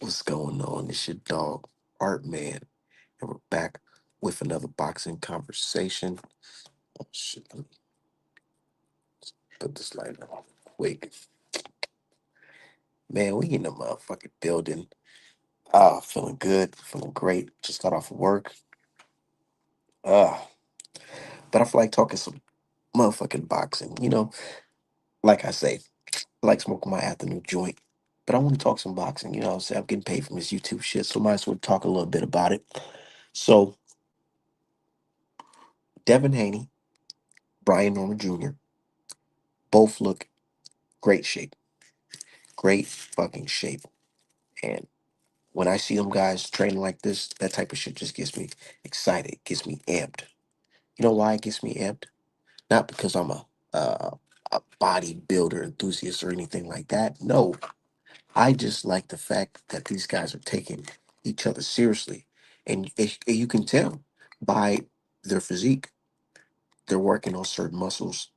What's going on? It's your dog, Art Man, and we're back with another boxing conversation. Oh shit, let me put this light on quick. Man, we in the motherfucking building. Feeling good, feeling great. Just got off of work. Uh, but I feel like talking some motherfucking boxing. Like I say, I like smoking my afternoon joint. But I want to talk some boxing, you know what I'm saying? I'm getting paid from this YouTube shit, so might as well talk a little bit about it. So, Devin Haney, Brian Norman Jr., both look great shape. Great fucking shape. And when I see them guys training like this, that type of shit just gets me excited, gets me amped. You know why it gets me amped? Not because I'm a bodybuilder enthusiast or anything like that. No, I just like the fact that these guys are taking each other seriously, and you can tell by their physique. They're working on certain muscles.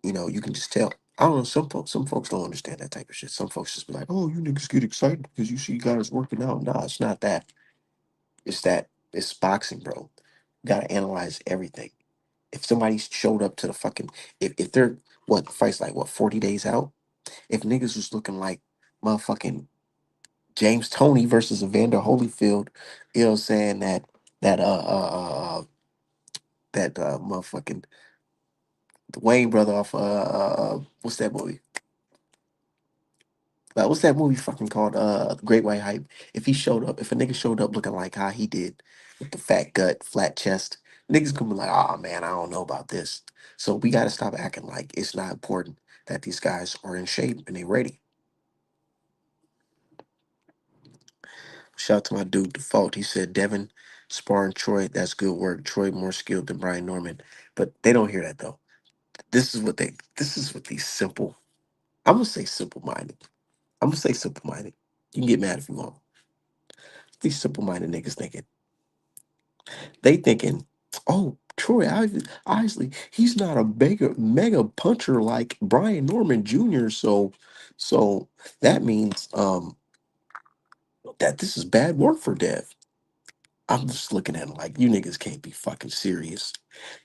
You can just tell. I don't know. Some folks don't understand that type of shit. Some folks just be like, "Oh, you niggas get excited because you see guys working out." Nah, it's not that. It's that it's boxing, bro. You gotta analyze everything. If somebody showed up to the fucking, if they're what fights like what 40 days out, if niggas was looking like motherfucking James Toney versus Evander Holyfield, you know what I'm saying, that motherfucking the Wayne brother off what's that movie? What's that movie fucking called? Great White Hype. If he showed up, if a nigga showed up looking like how he did, with the fat gut, flat chest, niggas gonna be like, oh man, I don't know about this. So we gotta stop acting like it's not important that these guys are in shape and they ready. Shout out to my dude Default. He said Devin sparring Troy, that's good work. Troy more skilled than Brian Norman. But they don't hear that though. This is what these simple, I'm gonna say simple minded. I'm gonna say simple minded. You can get mad if you want. These simple minded niggas thinking. They thinking, oh, Troy Isley, he's not a mega puncher like Brian Norman Jr. So that means that this is bad work for Dev. I'm just looking at it like you niggas can't be fucking serious.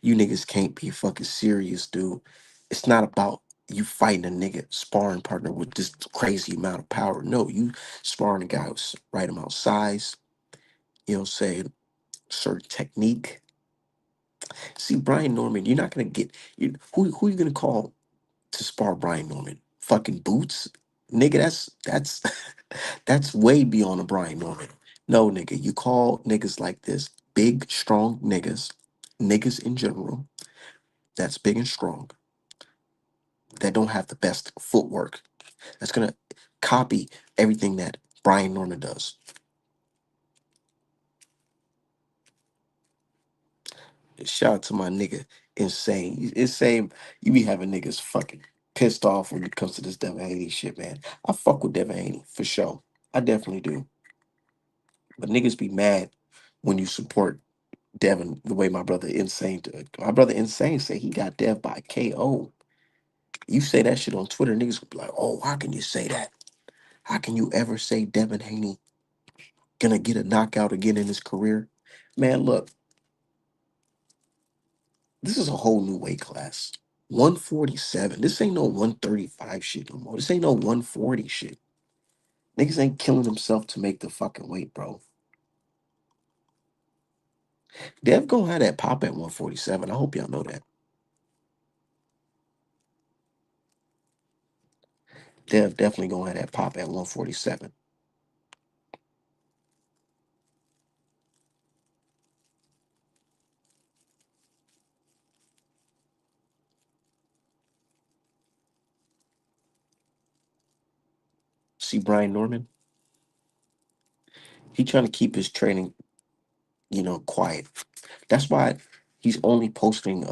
You niggas can't be fucking serious, dude. It's not about you fighting a nigga sparring partner with this crazy amount of power. No, you sparring a guy who's right amount of size, you know, saying certain technique. See, Brian Norman, you're not gonna get who you gonna call to spar Brian Norman? Fucking Boots, nigga. That's that's way beyond a Brian Norman. No, nigga, you call niggas like this big, strong niggas in general. That's big and strong. That don't have the best footwork. That's gonna copy everything that Brian Norman does. Shout out to my nigga, insane. Insane. You be having niggas fucking pissed off when it comes to this Devin Haney shit, man. I fuck with Devin Haney for sure. I definitely do. But niggas be mad when you support Devin the way my brother Insane did. My brother Insane say he got Dev by KO. You say that shit on Twitter, niggas will be like, oh, how can you say that? How can you ever say Devin Haney gonna get a knockout again in his career? Man, look, this is a whole new weight class. 147. This ain't no 135 shit no more. This ain't no 140 shit. Niggas ain't killing himself to make the fucking weight, bro. Dev gonna have that pop at 147. I hope y'all know that. Dev definitely gonna have that pop at 147. See Brian Norman? He trying to keep his training, quiet. That's why he's only posting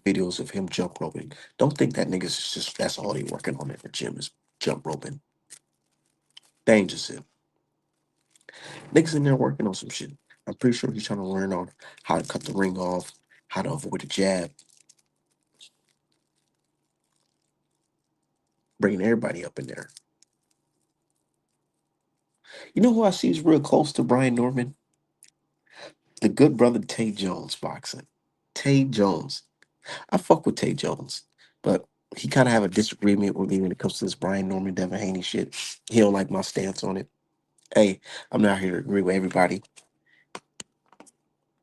videos of him jump roping. Don't think that niggas is just that's all they working on at the gym is jump roping. Dangerous him. Niggas in there working on some shit. I'm pretty sure he's trying to learn on how to cut the ring off, how to avoid the jab, bringing everybody up in there. You know who I see is real close to Brian Norman? The good brother Tay Jones boxing. Tay Jones. I fuck with Tay Jones, but he kind of have a disagreement with me when it comes to this Brian Norman, Devin Haney shit. He don't like my stance on it. Hey, I'm not here to agree with everybody,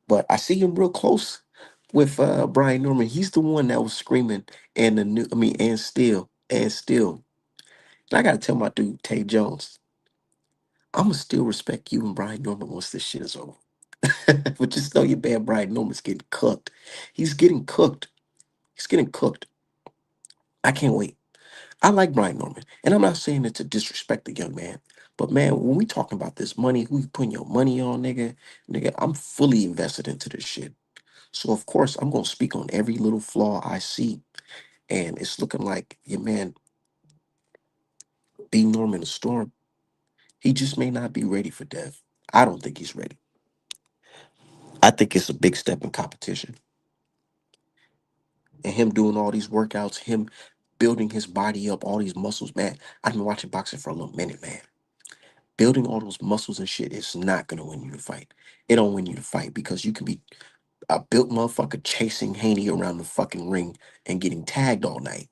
but I see him real close with Brian Norman. He's the one that was screaming and the new. I mean, and still. And I gotta tell my dude Tay Jones, I'ma still respect you and Brian Norman once this shit is over. But just know your bad Brian Norman's getting cooked. He's getting cooked. He's getting cooked. I can't wait. I like Brian Norman, and I'm not saying it to disrespect the young man, but man, when we talking about this money, who you putting your money on, nigga, I'm fully invested into this shit. So of course, I'm gonna speak on every little flaw I see, and it's looking like your man B Norman the Storm. He just may not be ready for death. I don't think he's ready. I think it's a big step in competition, and him doing all these workouts, him building his body up, all these muscles, man. I've been watching boxing for a little minute, man. Building all those muscles and shit is not gonna win you the fight. It don't win you the fight because you can be a built motherfucker chasing Haney around the fucking ring and getting tagged all night.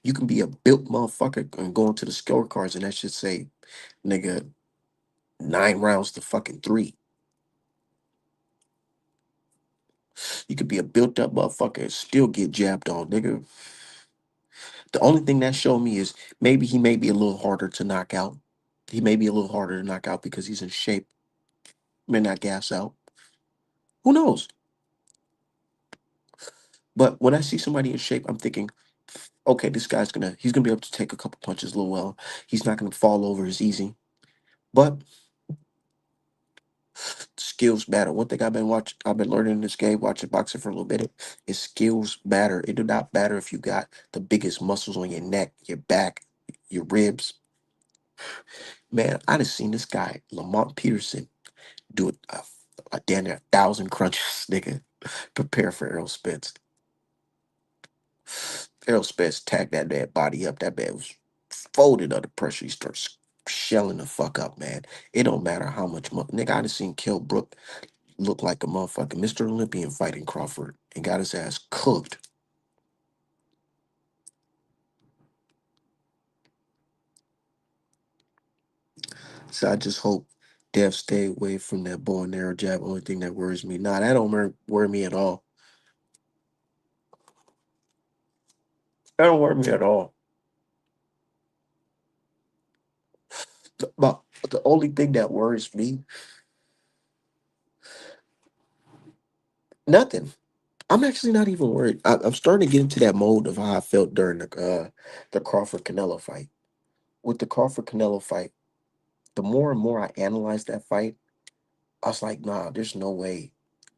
You can be a built motherfucker and going to the scorecards and that should say, nigga, 9 rounds to fucking three. You could be a built up motherfucker and still get jabbed on, nigga. The only thing that showed me is maybe he may be a little harder to knock out. He may be a little harder to knock out because he's in shape, may not gas out. Who knows? But when I see somebody in shape, I'm thinking, okay, this guy's he's gonna be able to take a couple punches a little well. He's not gonna fall over as easy. But skills matter. One thing I've been learning in this game, watching boxing for a little bit, is skills matter. It do not matter if you got the biggest muscles on your neck, your back, your ribs. Man, I just seen this guy, Lamont Peterson, do a damn near 1,000 crunches, nigga. Prepare for Errol Spence. Errol Spence tagged that man body up. That man was folded under pressure. He starts shelling the fuck up, man. It don't matter how much money. Nigga, I done seen Kell Brook look like a motherfucking Mr. Olympian fighting Crawford and got his ass cooked. So I just hope Dev stay away from that bow and arrow jab. Only thing that worries me. Nah, that don't worry me at all. That don't worry me at all. But the only thing that worries me, nothing. I'm actually not even worried. I'm starting to get into that mode of how I felt during the Crawford Canelo fight. With the Crawford Canelo fight, the more and more I analyzed that fight, I was like, nah, there's no way.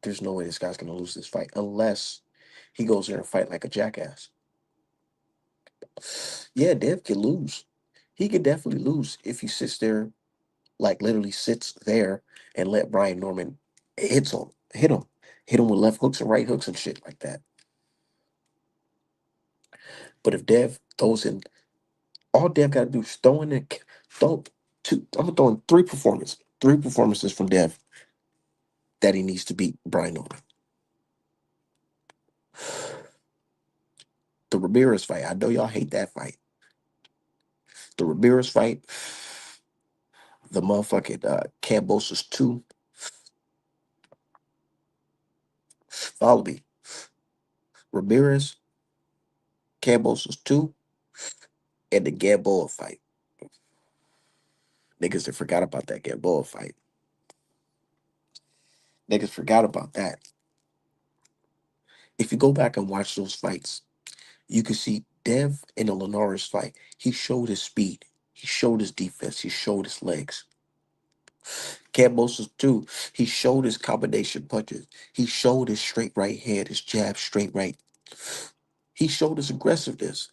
There's no way this guy's gonna lose this fight unless he goes there and fight like a jackass. Yeah, Dev can lose. He could definitely lose if he sits there, like literally sits there and let Brian Norman hit him with left hooks and right hooks and shit like that. But if Dev throws in, all Dev got to do is throw in the, throw two. I'm throwing three performances from Dev that he needs to beat Brian Norman. The Ramirez fight. I know y'all hate that fight. The Ramirez fight, the motherfucking Cambosos 2, follow me. Ramirez, Cambosos 2, and the Gamboa fight. Niggas that forgot about that Gamboa fight. Niggas forgot about that. If you go back and watch those fights, you can see Dev in the Linares fight. He showed his speed. He showed his defense. He showed his legs. Cambosos 2, he showed his combination punches. He showed his straight right hand, his jab, straight right. He showed his aggressiveness.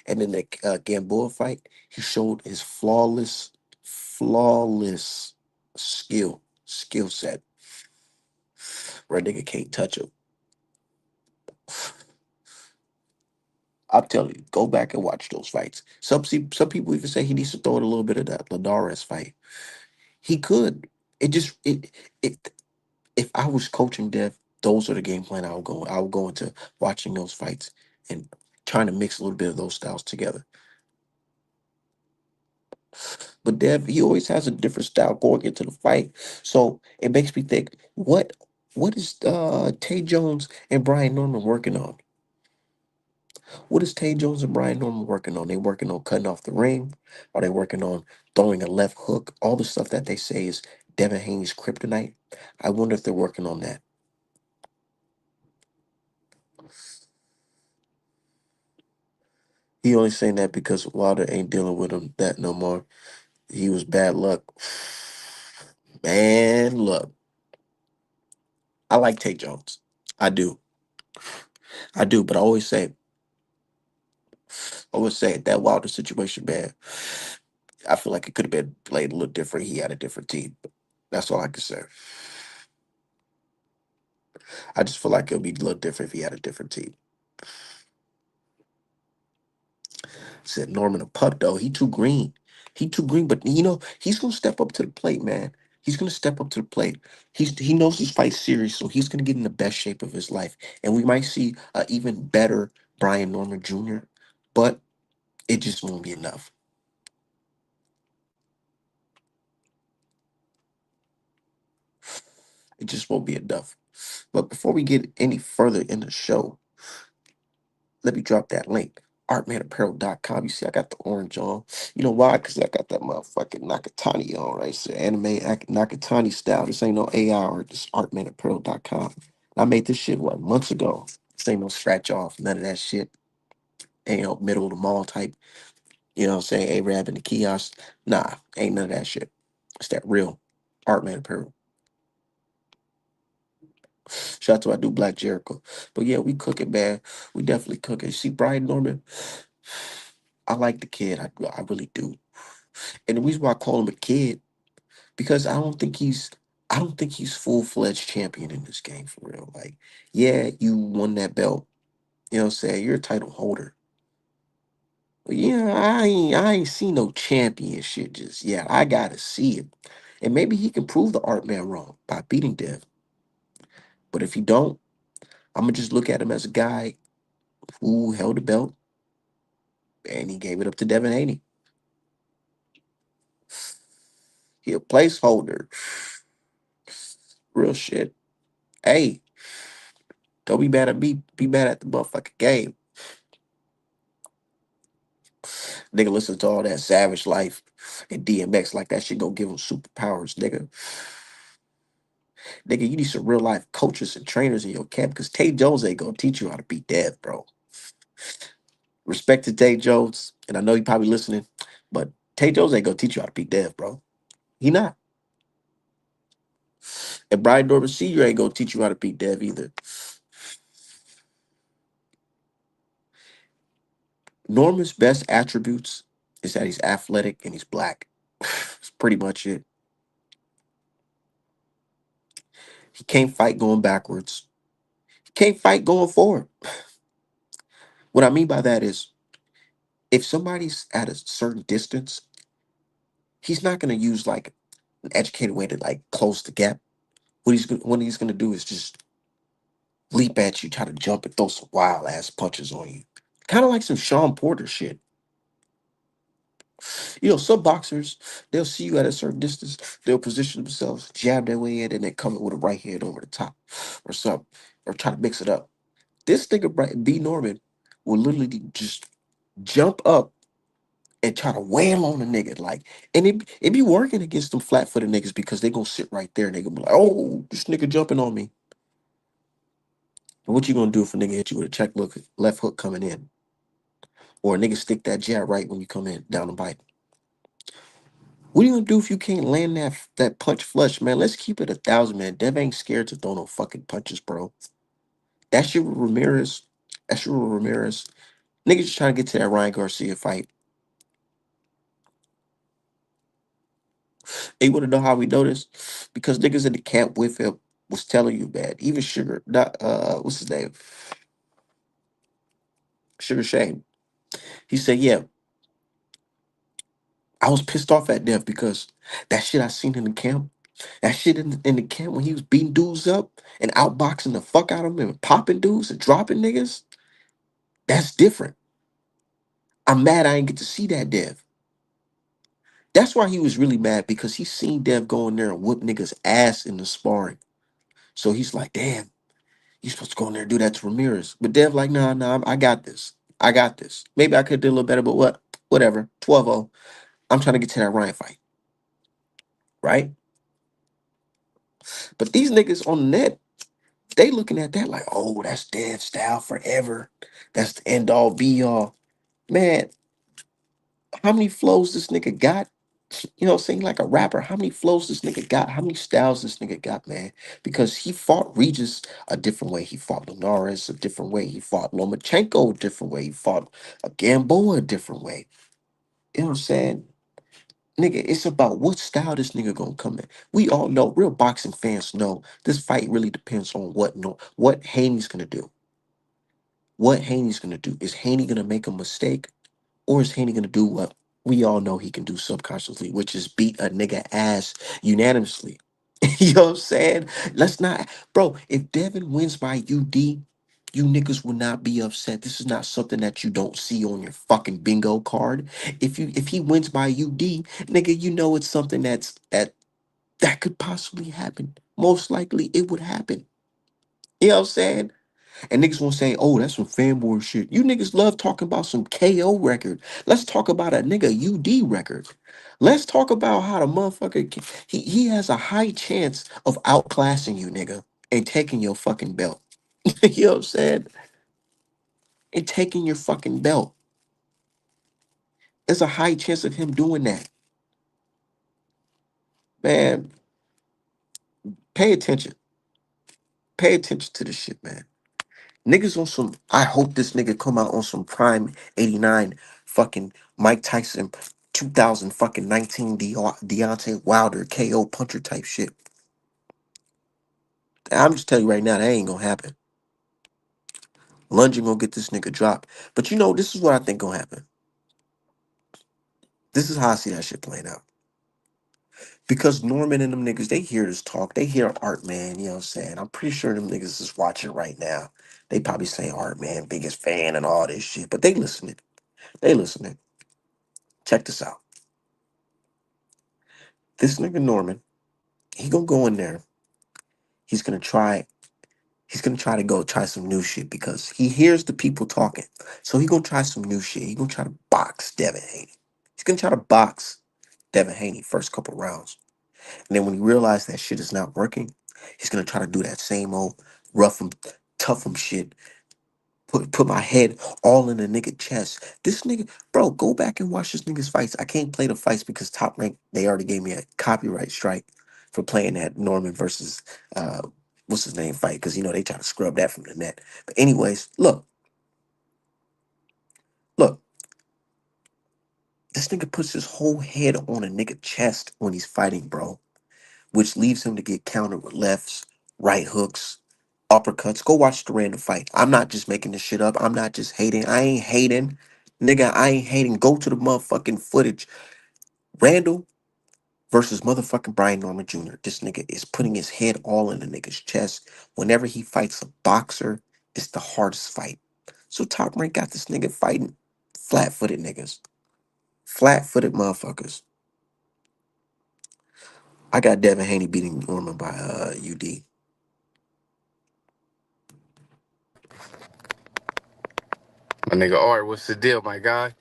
And in the Gamboa fight, he showed his flawless skill set where a nigga can't touch him. I'm telling you, go back and watch those fights. Some people even say he needs to throw in a little bit of that Linares fight. He could. It just it. If I was coaching Dev, those are the game plan I would go. I would go into watching those fights and trying to mix a little bit of those styles together. But Dev, he always has a different style going into the fight, so it makes me think, what is Tay Jones and Brian Norman working on? What is Tay Jones and Brian Norman working on? They working on cutting off the ring? Are they working on throwing a left hook? All the stuff that they say is Devin Haney's kryptonite. I wonder if they're working on that. He only saying that because Wilder ain't dealing with him that no more. He was bad luck. Man, look, I like Tay Jones. I do. I do, but I always say that Wilder situation, man, I feel like it could have been played a little different. He had a different team. That's all I can say. I just feel like it would be a little different if he had a different team. Said Norman a pup though. He too green. He too green, but he's gonna step up to the plate, man. He's gonna step up to the plate. He knows his fight's serious, so he's gonna get in the best shape of his life. And we might see a even better Brian Norman Jr., but it just won't be enough. It just won't be enough. But before we get any further in the show, let me drop that link. ArtmanApparel.com. You see, I got the orange on. You know why? Because I got that motherfucking Nakatani on, right? So Nakatani style. This ain't no AI art. This ArtmanApparel.com. I made this shit, what, months ago. This ain't no scratch off. None of that shit. Ain't no middle of the mall type. You know what I'm saying? A-Rab in the kiosk. Nah, ain't none of that shit. It's that real Artman Apparel. Shout out to our dude Black Jericho. But yeah, we cooking, man. We definitely cooking. See, Brian Norman, I like the kid. I really do. And the reason why I call him a kid, because I don't think he's full-fledged champion in this game for real. Like, yeah, you won that belt. You know what I'm saying? You're a title holder. But yeah, I ain't seen no champion shit just yet. I gotta see it. And maybe he can prove the art man wrong by beating Dev. But if he don't, I'm gonna just look at him as a guy who held the belt and he gave it up to Devin Haney. He a placeholder. Real shit. Hey, don't be mad at me. Be mad at the motherfucking game. Nigga listen to all that Savage Life and DMX like that shit gonna give him superpowers, nigga. Nigga, you need some real life coaches and trainers in your camp because Tay Jones ain't gonna teach you how to beat Dev, bro. Respect to Tay Jones, and I know you probably listening, but Tay Jones ain't gonna teach you how to beat Dev, bro. He not. And Brian Norman Sr. ain't gonna teach you how to beat Dev either. Norman's best attributes is that he's athletic and he's black. That's pretty much it. He can't fight going backwards. He can't fight going forward. What I mean by that is if somebody's at a certain distance, he's not going to use like an educated way to like close the gap. What he's gonna do is just leap at you, try to jump and throw some wild ass punches on you, kind of like some Sean Porter shit. Some boxers, they'll see you at a certain distance, they'll position themselves, jab their way in, and then come in with a right hand over the top, or something, or try to mix it up. This nigga B Norman will literally just jump up and try to wail on a nigga. Like, and it be working against them flat footed niggas because they gonna sit right there and they gonna be like, oh, this nigga jumping on me. And what you gonna do if a nigga hit you with a check look left hook coming in? Or a nigga stick that jab right when you come in down the bite? What are you gonna do if you can't land that punch flush, man? Let's keep it 1,000, man. Dev ain't scared to throw no fucking punches, bro. That shit with Ramirez. That shit with Ramirez. Niggas just trying to get to that Ryan Garcia fight. And you wanna know how we know this? Because niggas in the camp with him was telling you, man. Even Sugar, not what's his name? Sugar Shane. He said, yeah, I was pissed off at Dev because that shit I seen in the camp, that shit in the camp when he was beating dudes up and outboxing the fuck out of them and popping dudes and dropping niggas, that's different. I'm mad I didn't get to see that Dev. That's why he was really mad because he seen Dev go in there and whoop niggas ass in the sparring. So he's like, damn, you supposed to go in there and do that to Ramirez. But Dev like, nah, I got this. I got this. Maybe I could do a little better, but what? Whatever. 12-0. I'm trying to get to that Ryan fight, right? But these niggas on the net, they looking at that like, oh, that's Dev style forever. That's the end all be all. Man, how many flows this nigga got? You know, saying like a rapper, how many flows this nigga got? How many styles this nigga got, man? Because he fought Regis a different way. He fought Linares a different way. He fought Lomachenko a different way. He fought a Gamboa a different way. You know what I'm saying? Nigga, it's about what style this nigga gonna come in. We all know, real boxing fans know, this fight really depends on what Haney's gonna do. What Haney's gonna do. Is Haney gonna make a mistake? Or is Haney gonna do what we all know he can do subconsciously, which is beat a nigga ass unanimously? You know what I'm saying? Let's not, bro. If Devin wins by UD, you niggas will not be upset. This is not something that you don't see on your fucking bingo card. If he wins by UD, nigga, you know it's something that could possibly happen. Most likely, it would happen. You know what I'm saying? And niggas won't say, oh, that's some fanboy shit. You niggas love talking about some KO record. Let's talk about a nigga UD record. Let's talk about how the motherfucker, he has a high chance of outclassing you, nigga, and taking your fucking belt. You know what I'm saying? And taking your fucking belt. There's a high chance of him doing that. Man, pay attention. Pay attention to this shit, man. Niggas on some, I hope this nigga come out on some prime 89 fucking Mike Tyson 2000 fucking 19 Deontay Wilder KO puncher type shit. I'm just telling you right now, that ain't gonna happen. Lunging gonna get this nigga dropped. But you know, this is what I think gonna happen. This is how I see that shit playing out. Because Norman and them niggas, they hear this talk. They hear Art Man, you know what I'm saying? I'm pretty sure them niggas is watching right now. They probably saying Art Man, biggest fan and all this shit. But they listening. They listening. Check this out. This nigga Norman, he gonna go in there. He's gonna try. He's gonna try to go try some new shit because he hears the people talking. So he gonna try some new shit. He gonna try to box Devin Haney. He's gonna try to box Devin Haney first couple rounds. And then when he realizes that shit is not working, he's gonna try to do that same old rough him, tough him shit. Put my head all in the nigga chest. This nigga, bro, go back and watch this nigga's fights. I can't play the fights because Top Rank, they already gave me a copyright strike for playing that Norman versus uh what's his name fight, because you know they try to scrub that from the net. But anyways, look, this nigga puts his whole head on a nigga chest when he's fighting, bro, which leaves him to get countered with lefts, right hooks, uppercuts. Go watch the random fight. I'm not just making this shit up. I'm not just hating. I ain't hating. Nigga, I ain't hating. Go to the motherfucking footage. Randall versus motherfucking Brian Norman Jr. This nigga is putting his head all in the nigga's chest. Whenever he fights a boxer, it's the hardest fight. So Top Rank got this nigga fighting flat-footed niggas. Flat-footed motherfuckers. I got Devin Haney beating Norman by UD. My nigga Art, what's the deal, my guy?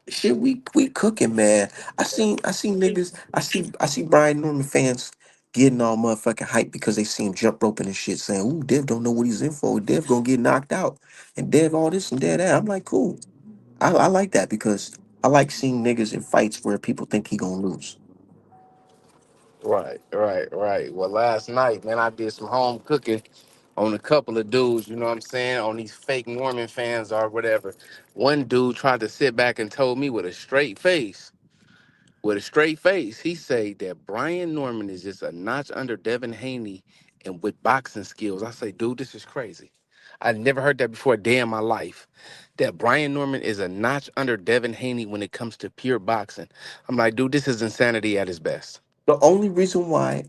Shit, we cooking, man. I seen niggas. I see Brian Norman fans getting all motherfucking hype because they see him jump roping and shit, saying, "Ooh, Dev don't know what he's in for. Dev gonna get knocked out, and Dev all this and that." I'm like, cool. I like that because I like seeing niggas in fights where people think he gonna lose. Right. Well, last night, man, I did some home cooking on a couple of dudes, you know what I'm saying, on these fake Norman fans or whatever. One dude tried to sit back and told me with a straight face, he said that Brian Norman is just a notch under Devin Haney and with boxing skills. I say, dude, this is crazy. I never heard that before a day in my life. That Brian Norman is a notch under Devin Haney when it comes to pure boxing. I'm like, dude, this is insanity at its best. The only reason why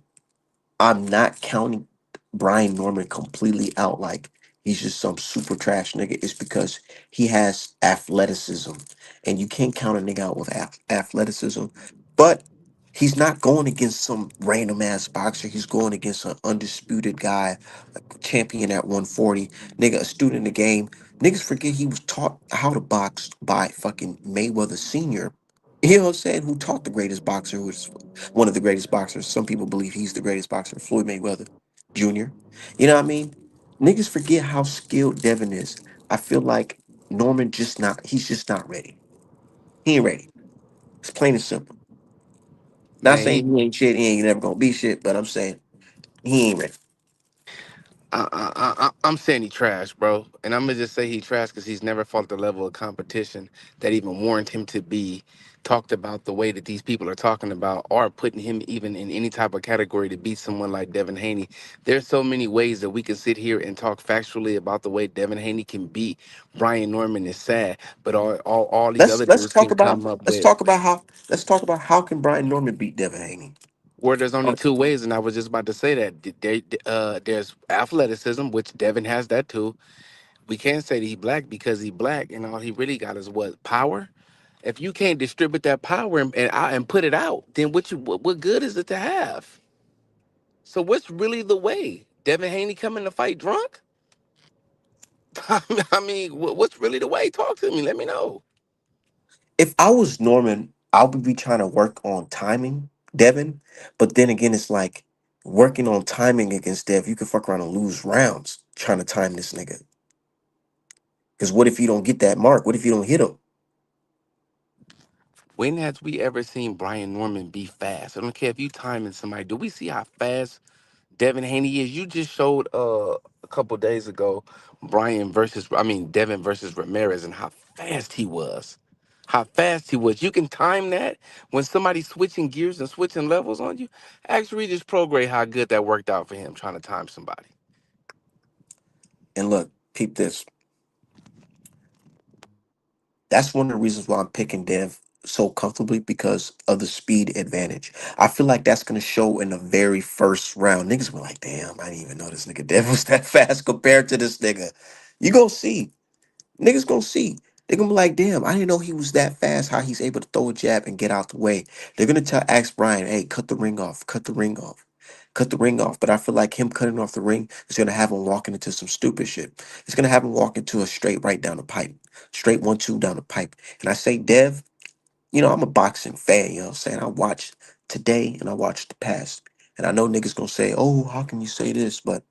I'm not counting Brian Norman completely out like he's just some super trash nigga is because he has athleticism. And you can't count a nigga out with athleticism. But he's not going against some random ass boxer. He's going against an undisputed guy, a champion at 140. Nigga, a student in the game. Niggas forget he was taught how to box by fucking Mayweather Sr. You know what I'm saying? Who taught the greatest boxer, who was one of the greatest boxers. Some people believe he's the greatest boxer, Floyd Mayweather Jr. You know what I mean? Niggas forget how skilled Devin is. I feel like Norman he's just not ready. He ain't ready. It's plain and simple. Not Man, saying he ain't shit, he ain't never gonna be shit, but I'm saying he ain't ready. I'm saying he trash, bro, and I'm gonna just say he trash because he's never fought the level of competition that even warrant him to be talked about the way that these people are talking about, or putting him even in any type of category to beat someone like Devin Haney. There's so many ways that we can sit here and talk factually about the way Devin Haney can beat Brian Norman is sad, but all these Let's other let's dudes talk can about come up let's with talk about how let's talk about how can Brian Norman beat Devin Haney. where there's only two ways, and I was just about to say that there's athleticism, which Devin has that too. We can't say that he black because he black and all he really got is what power. If you can't distribute that power and put it out, then what good is it to have? So what's really the way? Devin Haney coming to fight drunk? I mean, what's really the way? Talk to me. Let me know. If I was Norman, I would be trying to work on timing Devin, but then again, it's like working on timing against Dev. You could fuck around and lose rounds trying to time this nigga. Because what if you don't get that mark? What if you don't hit him? When has we ever seen Brian Norman be fast? I don't care if you timing somebody. Do we see how fast Devin Haney is? You just showed a couple days ago Devin versus Ramirez and how fast he was. How fast he was. You can time that when somebody's switching gears and switching levels on you. Actually, just prograde how good that worked out for him trying to time somebody. And look, peep this. That's one of the reasons why I'm picking Dev so comfortably because of the speed advantage. I feel like that's gonna show in the very first round. Niggas were like, damn, I didn't even know this nigga Dev was that fast compared to this nigga. You gonna see. Niggas gonna see. They're gonna be like, damn, I didn't know he was that fast, how he's able to throw a jab and get out the way. They're gonna ask Brian, hey, cut the ring off, cut the ring off, cut the ring off. But I feel like him cutting off the ring is gonna have him walking into some stupid shit. It's gonna have him walk into a straight right down the pipe. Straight 1-2 down the pipe. And I say, Dev, I'm a boxing fan, you know what I'm saying? I watched today and I watched the past. And I know niggas gonna say, oh, how can you say this? But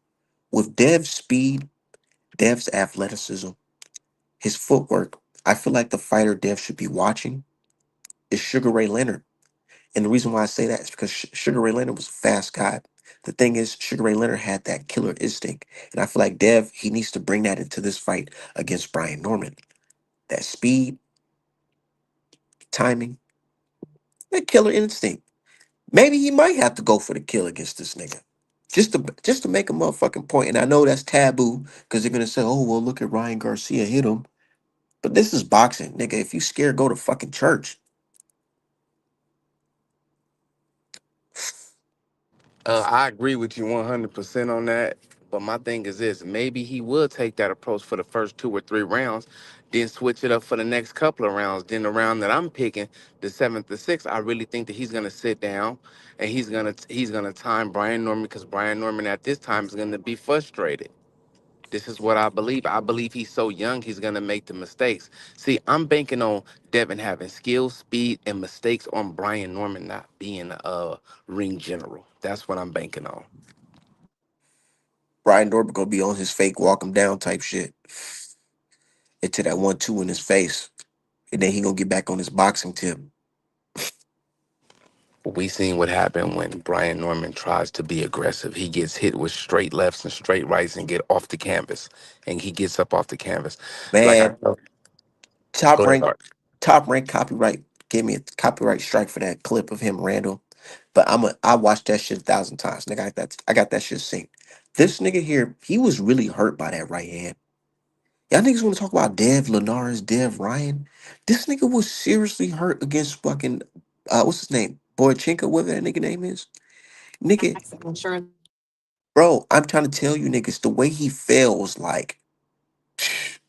with Dev's speed, Dev's athleticism, his footwork, I feel like the fighter Dev should be watching is Sugar Ray Leonard. And the reason why I say that is because Sugar Ray Leonard was a fast guy. The thing is, Sugar Ray Leonard had that killer instinct. And I feel like Dev, he needs to bring that into this fight against Brian Norman. That speed, timing, that killer instinct. Maybe he might have to go for the kill against this nigga. Just to make a motherfucking point. And I know that's taboo because they're gonna say, oh well, look at Ryan Garcia hit him. But this is boxing, nigga. If you scared, go to fucking church. I agree with you 100% on that. But my thing is this: maybe he will take that approach for the first 2 or 3 rounds, then switch it up for the next couple of rounds. Then the round that I'm picking, the seventh to sixth, I really think that he's gonna sit down and he's gonna time Brian Norman because Brian Norman at this time is gonna be frustrated. This is what I believe. I believe he's so young, he's gonna make the mistakes. See, I'm banking on Devin having skill, speed, and mistakes on Brian Norman not being a ring general. That's what I'm banking on. Brian Norman gonna be on his fake walk him down type shit into that 1-2 in his face. And then he gonna get back on his boxing tip. We seen what happened when Brian Norman tries to be aggressive. He gets hit with straight lefts and straight rights and get off the canvas. And he gets up off the canvas. Like I Man, go top ahead, rank, Art. top rank copyright. Give me a copyright strike for that clip of him, Randall. But I watched that shit 1,000 times. Nigga, I got that shit synced. This nigga here, he was really hurt by that right hand. Y'all niggas want to talk about Dev Linares, Dev Ryan? This nigga was seriously hurt against fucking what's his name? Boychenko, whatever that nigga name is. Nigga, bro, I'm trying to tell you niggas, the way he fell was like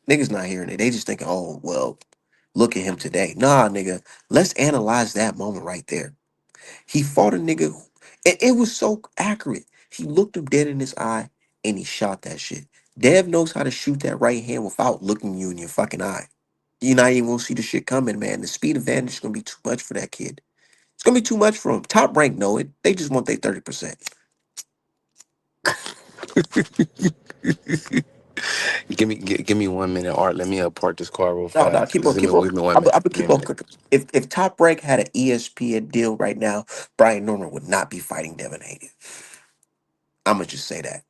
niggas not hearing it. They just thinking, oh well, look at him today. Nah, nigga, let's analyze that moment right there. He fought a nigga, and it was so accurate. He looked him dead in his eye and he shot that shit. Dev knows how to shoot that right hand without looking you in your fucking eye. You're not even gonna see the shit coming, man. The speed advantage is gonna be too much for that kid. It's gonna be too much for him. Top rank know it. They just want their 30%. Give me 1 minute, Art. Let me park this car real No, no, fast. keep on, Give me keep on. give me 1 minute. I would Give me keep a on minute. cooking. If Top Rank had an ESPN deal right now, Brian Norman would not be fighting Devin Haney. I'm gonna just say that.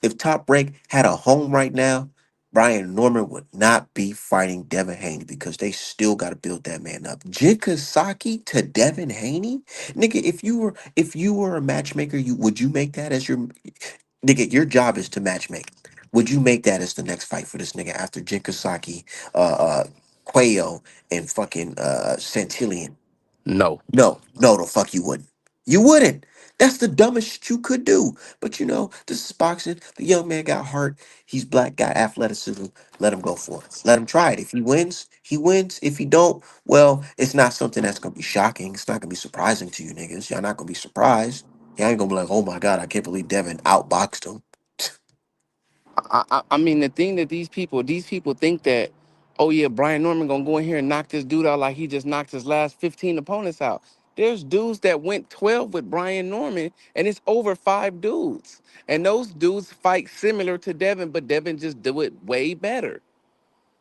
If Top Rank had a home right now, Brian Norman would not be fighting Devin Haney because they still got to build that man up. Jin Kasaki to Devin Haney, nigga. If you were a matchmaker, you would you make that as your nigga? Your job is to matchmake. Would you make that as the next fight for this nigga after Jin Kasaki, Quayo, and fucking Santillion? No. No, no, the fuck you wouldn't. You wouldn't. That's the dumbest shit you could do. But you know, this is boxing. The young man got hurt. He's black, got athleticism. Let him go for it. Let him try it. If he wins, he wins. If he don't, well, it's not something that's gonna be shocking. It's not gonna be surprising to you niggas. Y'all not gonna be surprised. Y'all ain't gonna be like, oh my god, I can't believe Devin outboxed him. I mean, the thing that these people think that, oh yeah, Brian Norman gonna go in here and knock this dude out like he just knocked his last 15 opponents out. There's dudes that went 12 with Brian Norman, and it's over 5 dudes. And those dudes fight similar to Devin, but Devin just do it way better.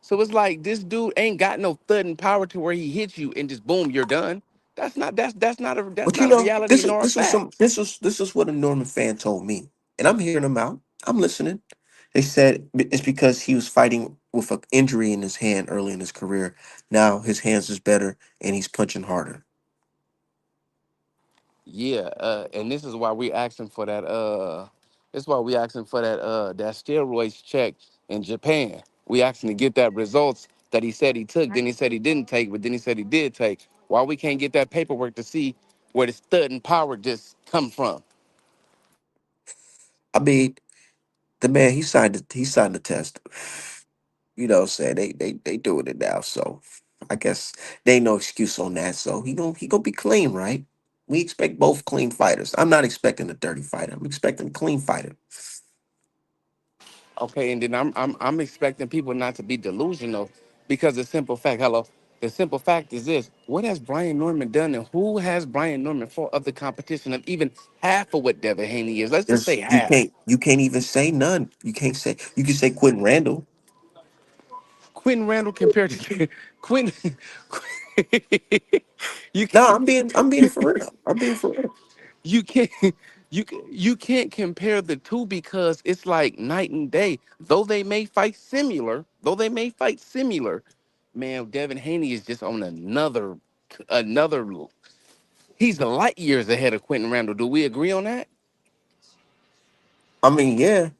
So it's like this dude ain't got no thudding power to where he hits you and just boom, you're done. That's But you not a know, reality this is nor a this was some fact. this is what a Norman fan told me, and I'm hearing them out. I'm listening. They said it's because he was fighting with an injury in his hand early in his career. Now his hands is better and he's punching harder. Yeah, and this is why we asking for that. This is why we asking for that. That steroids check in Japan. We asking to get that results that he said he took. Then he said he didn't take, but then he said he did take. Why we can't get that paperwork to see where the stud and power just come from? I mean, the man he signed the test. You know what I'm saying? They doing it now, so I guess they ain't no excuse on that. So he gonna be clean, right? We expect both clean fighters. I'm not expecting a dirty fighter. I'm expecting a clean fighter. Okay, and then I'm expecting people not to be delusional because the simple fact is this: what has Brian Norman done, and who has Brian Norman fought of the competition of even half of what Devin Haney is? Let's just There's say half. you can't even say none. You can't say you can say Quentin Randall. Quentin Randall compared to Quentin. you No, can't, I'm being for real. I'm being for real. you can't you can't compare the two because it's like night and day. Though they may fight similar, man, Devin Haney is just on another. He's light years ahead of Quentin Randall. Do we agree on that? I mean, yeah.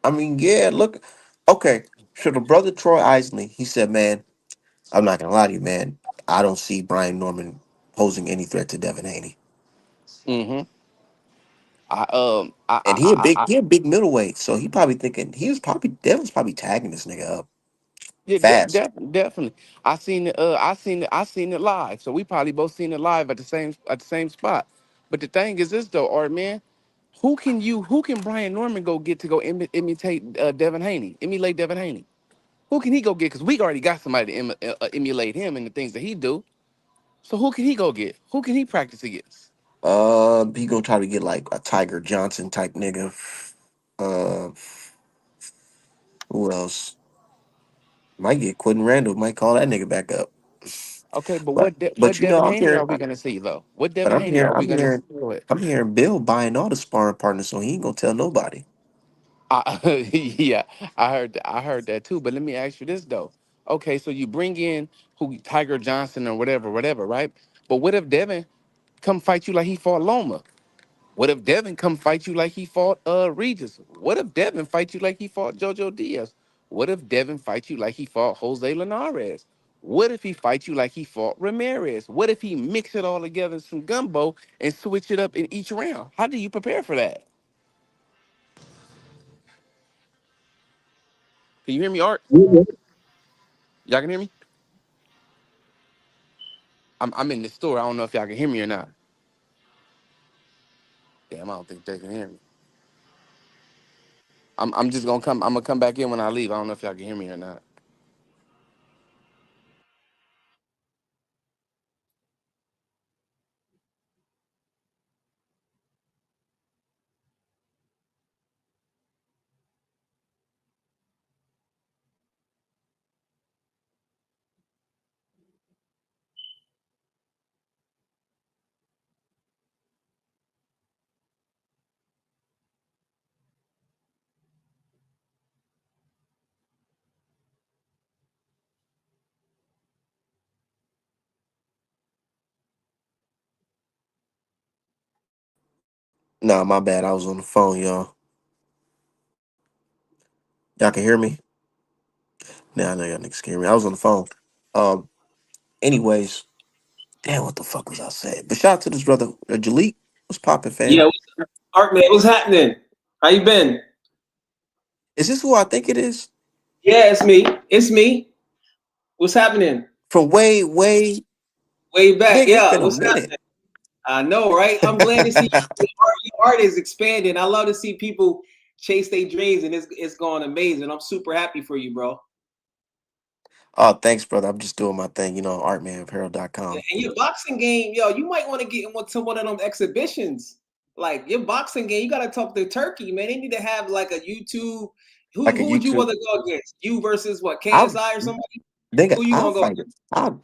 I mean, yeah. Look, okay. So the brother Troy Isley, he said, "Man, I'm not gonna lie to you, man. I don't see Brian Norman posing any threat to Devin Haney." Mm-hmm. I um I And I I, I he a big middleweight, so he probably thinking he was probably Devin's probably tagging this nigga up Yeah, fast. definitely. I seen it live. So we probably both seen it live at the same spot. But the thing is this though, Art man, who can Brian Norman go get to go imitate Devin Haney, emulate Devin Haney? Who can he go get? Because we already got somebody to emulate him and the things that he do. So who can he go get? Who can he practice against? He gonna try to get like a Tiger Johnson type nigga. Uh, who else? Might get Quentin Randall. Might call that nigga back up. Okay, but But what you know, Devin Haney are we gonna see though? What Devin I'm Haney hearing are we I'm gonna hearing see? Go ahead. I'm hearing Bill buying all the sparring partners, so he ain't gonna tell nobody. Yeah, I heard that too. But let me ask you this though. Okay, so you bring in who Tiger Johnson or whatever, right? But what if Devin come fight you like he fought Loma? What if Devin come fight you like he fought Regis? What if Devin fight you like he fought Jojo Diaz? What if Devin fight you like he fought Jose Linares? What if he fight you like he fought Ramirez? What if he mix it all together in some gumbo and switch it up in each round? How do you prepare for that? Can you hear me, Art? Y'all can hear me? I'm in the store. I don't know if y'all can hear me or not. Damn, I don't think they can hear me. I'm just gonna come. I'm gonna come back in when I leave. I don't know if y'all can hear me or not. Nah, my bad. I was on the phone, y'all. Y'all can hear me? Nah, I know y'all niggas can hear me. I was on the phone. Um, anyways, damn, what the fuck was I saying? But shout out to this brother, Jalik. What's poppin', Yeah, fam? Art man, what's happening? How you been? Is this who I think it is? Yeah, it's me. It's me. What's happening? From way, Way back. nigga, it's Yeah, been a what's minute. happening? I know, right? I'm glad to see your art is expanding. I love to see people chase their dreams, and it's going amazing. I'm super happy for you, bro. Oh, thanks, brother. I'm just doing my thing, artmanapparel.com. And your boxing game, yo, you might want to get into one of them exhibitions. Like your boxing game, you got to talk to Turkey, man. They need to have like a YouTube. Like a Who would you YouTube. want to go against? You versus what? I'll KSI or somebody? nigga, Who you I'll gonna go fight against?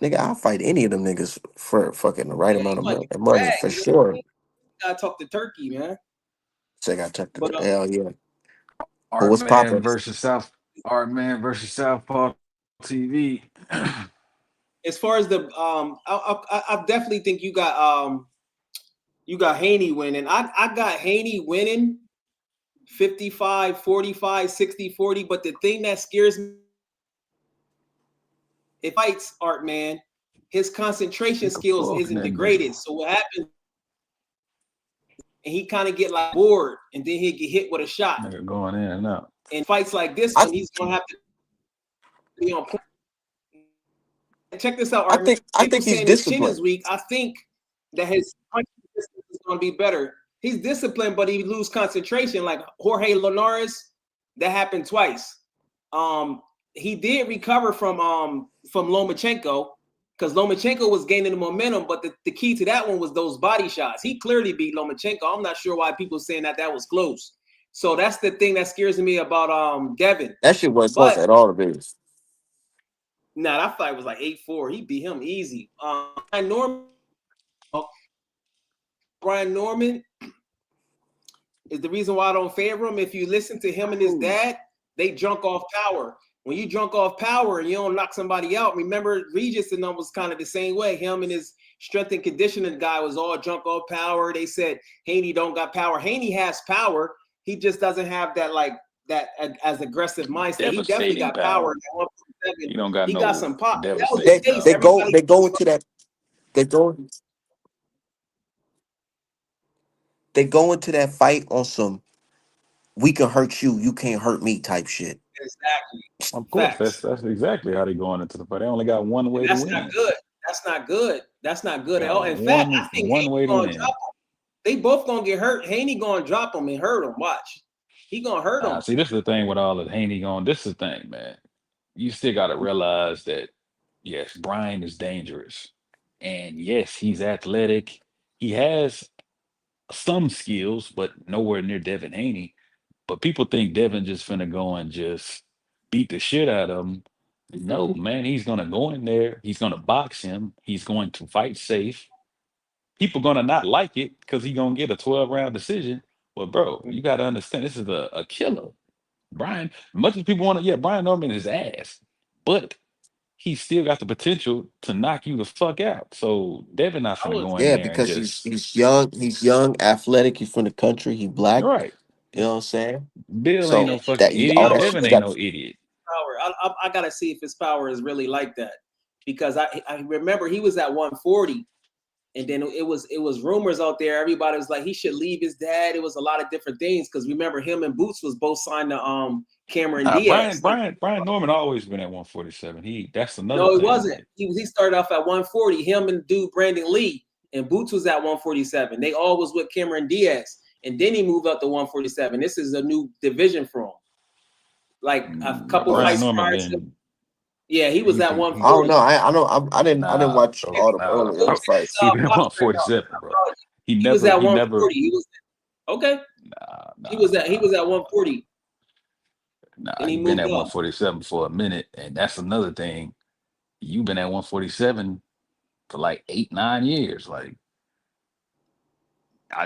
it. I'll fight any of them niggas for fucking the right Yeah, amount you of might get the money bag. for You know what I sure. mean? You gotta talk to Turkey, man. Say I checked But the hell yeah. But Art what's Man poppin'? versus South Art Man versus Southpaw TV. as far as the I definitely think you got Haney winning. I got Haney winning 55-45, 60-40. But the thing that scares me, if fights Art Man, his concentration Take a skills fuck in isn't the that nigga. greatest. So what happens? And he kind of get like bored, and then he get hit with a shot. Nigga going in and out. And fights like this I one, he's gonna have to be on point. Check this out, I Art. think I People think he's saying his chin is disciplined. weak. I think that his punch distance is going to be better. He's disciplined, but he lose concentration. Like Jorge Linares, that happened twice. He did recover from Lomachenko because Lomachenko was gaining the momentum, but the key to that one was those body shots. He clearly beat Lomachenko. I'm not sure why people saying that was close. So that's the thing that scares me about Devin. That shit wasn't close But at all to be. nah, that fight was like 8-4. He beat him easy. Brian Norman is the reason why I don't favor him. If you listen to him and his dad, they drunk off power. When you drunk off power and you don't knock somebody out, remember Regis and them was kind of the same way. Him and his strength and conditioning guy was all drunk off power. They said Haney don't got power. Haney has power. He just doesn't have that like that as aggressive mindset. He definitely Devastating got power. power. He don't got He got no some pop. That was his devastating They case. they power. go Everybody they go into that they go they go into that fight on some we can hurt you, you can't hurt me type shit. exactly Of course, facts. that's exactly how they going into the fight. They only got one And way to that's not win. good. That's not good. That's not good at all. Got In fact, I think one Haney way to gonna win. drop him. They both gonna get hurt. Haney gonna drop him and hurt him. Watch. He gonna hurt him. See, this is the thing with all of Haney going. This is the thing, man. You still got to realize that yes, Brian is dangerous, and yes, he's athletic. He has some skills, but nowhere near Devin Haney. But people think Devin just finna go and just beat the shit out of him. No, man, he's gonna go in there. He's gonna box him. He's going to fight safe. People gonna not like it because he gonna get a 12-round decision. But bro, you gotta understand this is a killer. Brian, much as people want to, yeah, Brian Norman is ass, but he's still got the potential to knock you the fuck out. So Devin not I finna was go in Yeah, there and because just he's young, athletic, he's from the country, he black. right. You know what I'm saying? Bill ain't So no fucking that all idiot. that Devin shit's ain't got no idiot. power. I gotta see if his power is really like that because I remember he was at 140, and then it was rumors out there. Everybody was like he should leave his dad. It was a lot of different things because remember him and Boots was both signed to Cameron Nah, Diaz. Brian Norman always been at 147. That's another No, he thing. wasn't. Like, He started off at 140. Him and dude Brandon Lee and Boots was at 147. They all was with Cameron Diaz, and then he moved up to 147. This is a new division for him. Like a couple oh, Brian fights Norman prior to, been yeah, he was at I don't 140. know. I know I didn't nah, watch bro, all the nah, early bro. fights. He been at Boxing right now. 147, bro. He was at He never 140. He was okay. He nah, was at 140, and he he been moved at up. 147 for a minute, and that's another thing. You've been at 147 for like 8, 9 years. Like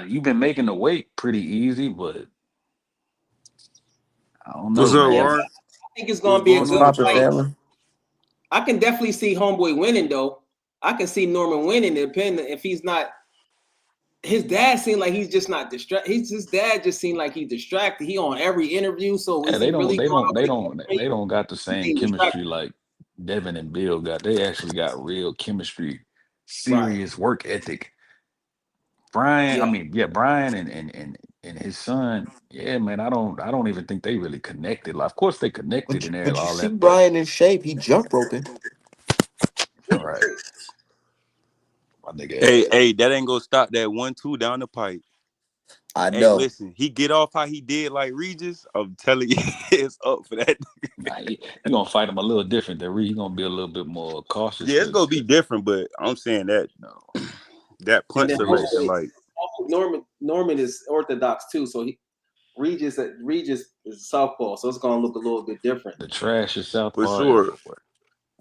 you've been making the weight pretty easy, but I don't What's know, up, Yeah, man. Art? I think it's What's gonna be a going What's good on, poppin', fight. fellas? family? I can definitely see Homeboy winning though. I can see Norman winning, depending if he's not. His dad seemed like he's just not distracted. His dad just seemed like he's distracted. He on every interview. So Yeah, is he really going up they against don't got the He same ain't chemistry distracted. like Devin and Bill got. They actually got real chemistry, Right. serious work ethic. Brian, Yeah. I mean, yeah, Brian and his son, yeah, man, I don't even think they really connected. Like, of course they connected and But you all see that, but Brian in shape, he jump roping. all right, my Hey, nigga, hey, that ain't gonna stop that 1-2 down the pipe. I Hey, know. listen, he get off how he did like Regis. I'm telling you, it's up for that. nah, he gonna fight him a little different. That he gonna be a little bit more cautious Yeah, it's gonna because be different, but I'm saying that you know that And punch then selection, like Norman is Orthodox too. So Regis is southpaw. So it's gonna look a little bit different. the trash is for southpaw. Yeah, sure,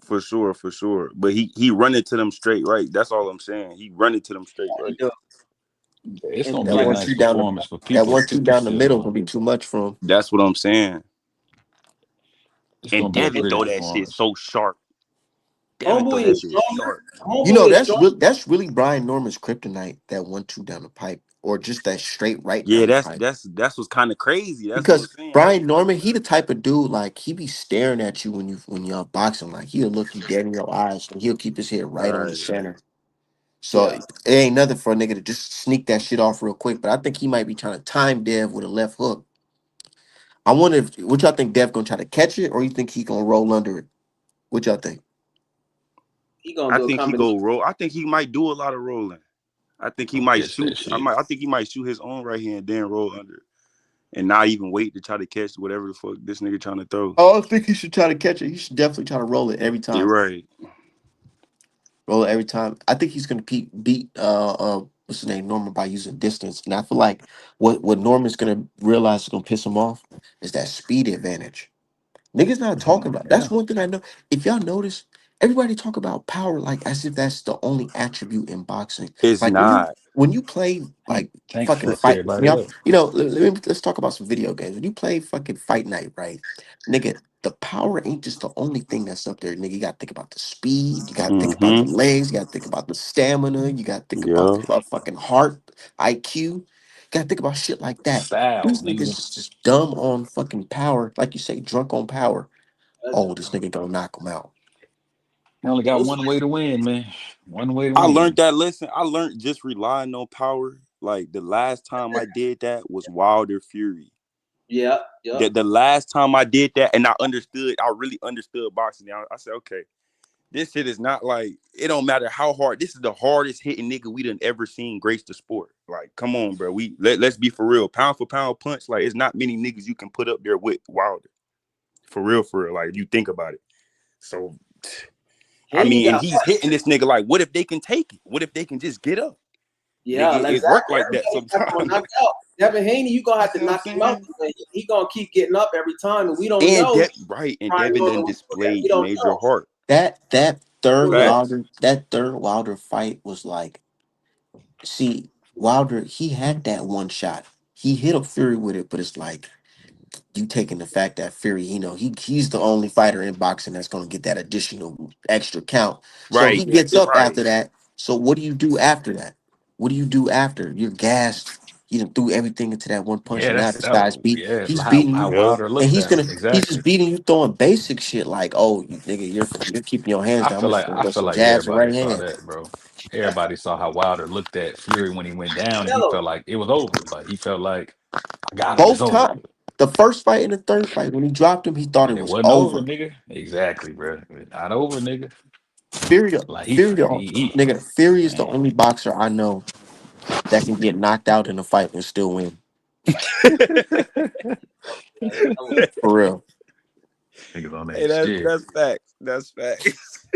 for sure, for sure. But he running to them straight right. That's all I'm saying. He running to them straight He right. does. it's And gonna That be a like one I nice two said, down the performance, but that one two people down the still middle gonna gonna be too much for him. That's what I'm saying. it's And gonna be a Devin pretty throw that shit performance. so sharp. Devin throw Homeboy that is shit stronger. sharp. You Homeboy know, is stronger. that's really Brian Norman's kryptonite, that 1-2 down the pipe, or just that straight right Yeah, down the that's pipe. that's that's what's kind of crazy. That's what I'm Because saying. Like, Brian Norman, he the type of dude like he be staring at you when you're boxing. Like he'll look you dead in your eyes and he'll keep his head right on the right. center. So Yeah. it ain't nothing for a nigga to just sneak that shit off real quick. But I think he might be trying to time Dev with a left hook. I wonder if what y'all think Dev gonna try to catch it or you think he gonna roll under it? What y'all think? He gonna I do a think he combination. go roll. I think he might do a lot of rolling. I think he Gonna might catch shoot. that shit. I think he might shoot his own right hand and then roll under it, and not even wait to try to catch whatever the fuck this nigga trying to throw. Oh, I don't think he should try to catch it. He should definitely try to roll it every You're time. right. Roll it every time. I think he's gonna beat what's his name Norman by using distance. And I feel like what Norman's gonna realize is gonna piss him off is that speed advantage. Niggas not talking about. Yeah, That's one thing I know. If y'all notice, everybody talk about power like as if that's the only attribute in boxing. It's Like not. when you play Tank, like Tank fucking fucked fight, everybody y'all, up. let's talk about some video games. When you play fucking Fight Night, right, nigga, the power ain't just the only thing that's up there, nigga. You gotta think about the speed. You gotta think about the Mm-hmm. legs. You gotta think about the stamina. You gotta think about Yeah. the fucking heart, IQ. You gotta think about shit like that. Style, These niggas nigga. is just dumb on fucking power, like you say, drunk on power. That's Oh, this nigga gonna knock him out. You only got most one way to win, man. One way to I learned win. that lesson. I learned just relying on power. Like the last time I did that was Wilder Fury. yeah, yeah. The last time I did that, and I really understood boxing. I said, okay, this shit is not like it don't matter how hard. This is the hardest hitting nigga we done ever seen grace the sport. Like, come on, bro. Let's be for real. Pound for pound punch. Like, it's not many niggas you can put up there with Wilder. For real, for real. Like, if you think about it. So, I Haney mean, and got he's hitting this nigga like, what if they can take it? What if they can just get up? yeah, Nigga, it worked exactly. like that Everybody's not gonna sometimes. knock out. Devin Haney, you gonna You have to see what I'm knock him out. saying? He gonna keep getting up every time, and we don't And know. right, and Brian Devin Norman done will do that. We displayed don't major know. heart. That Yeah, Third Wilder fight was like, see, Wilder, he had that one shot. He hit up Fury with it, but it's like you taking the fact that Fury, he's the only fighter in boxing that's going to get that additional extra count. So he Right, gets up right. after that. So what do you do after that? What do you do after you're gassed? You done threw everything into that one punch, Yeah, and now that's this guy's beat. yeah, He's beating how you, Yeah. Wilder and looked at him. he's just Exactly. beating you, throwing basic shit like, "Oh, you nigga, you're keeping your hands down. I'm just gonna I throw feel some like jabs and everybody right saw hand." that, bro. Everybody saw how Wilder looked at Fury when he went down, and he Canelo. felt like it was over. Like he felt like I got him. It's Both over. times, the first fight and the third fight, when he dropped him, he thought And it it was wasn't over, over. nigga. Exactly, bro. Not over, nigga. Fury, Like nigga, Fury is the man. only boxer I know that can get knocked out in a fight and still win. For real. Niggas on Hey, that that's shit. that's facts. That's facts.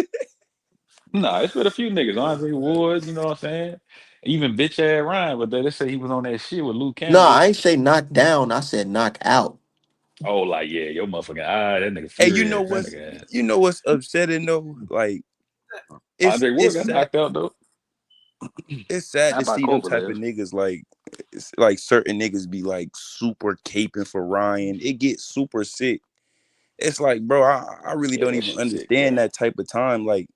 Nah, it's been a few niggas. Andre Ward, you know what I'm saying? Even bitch ass Ryan, but they say he was on that shit with Luke No, Campbell. I ain't say knock down. I said knock out. Oh, like yeah, your motherfucking eye, that nigga Hey, furious, that nigga ass. you know what's upsetting though? Like Andre Ward it's got sad. knocked out though. It's sad Not to by see them type of Kovalev. niggas like it's like certain niggas be like super caping for Ryan. It gets super sick. It's like, bro, I really Yeah, don't that even shit sick, bro. understand that type of time. Like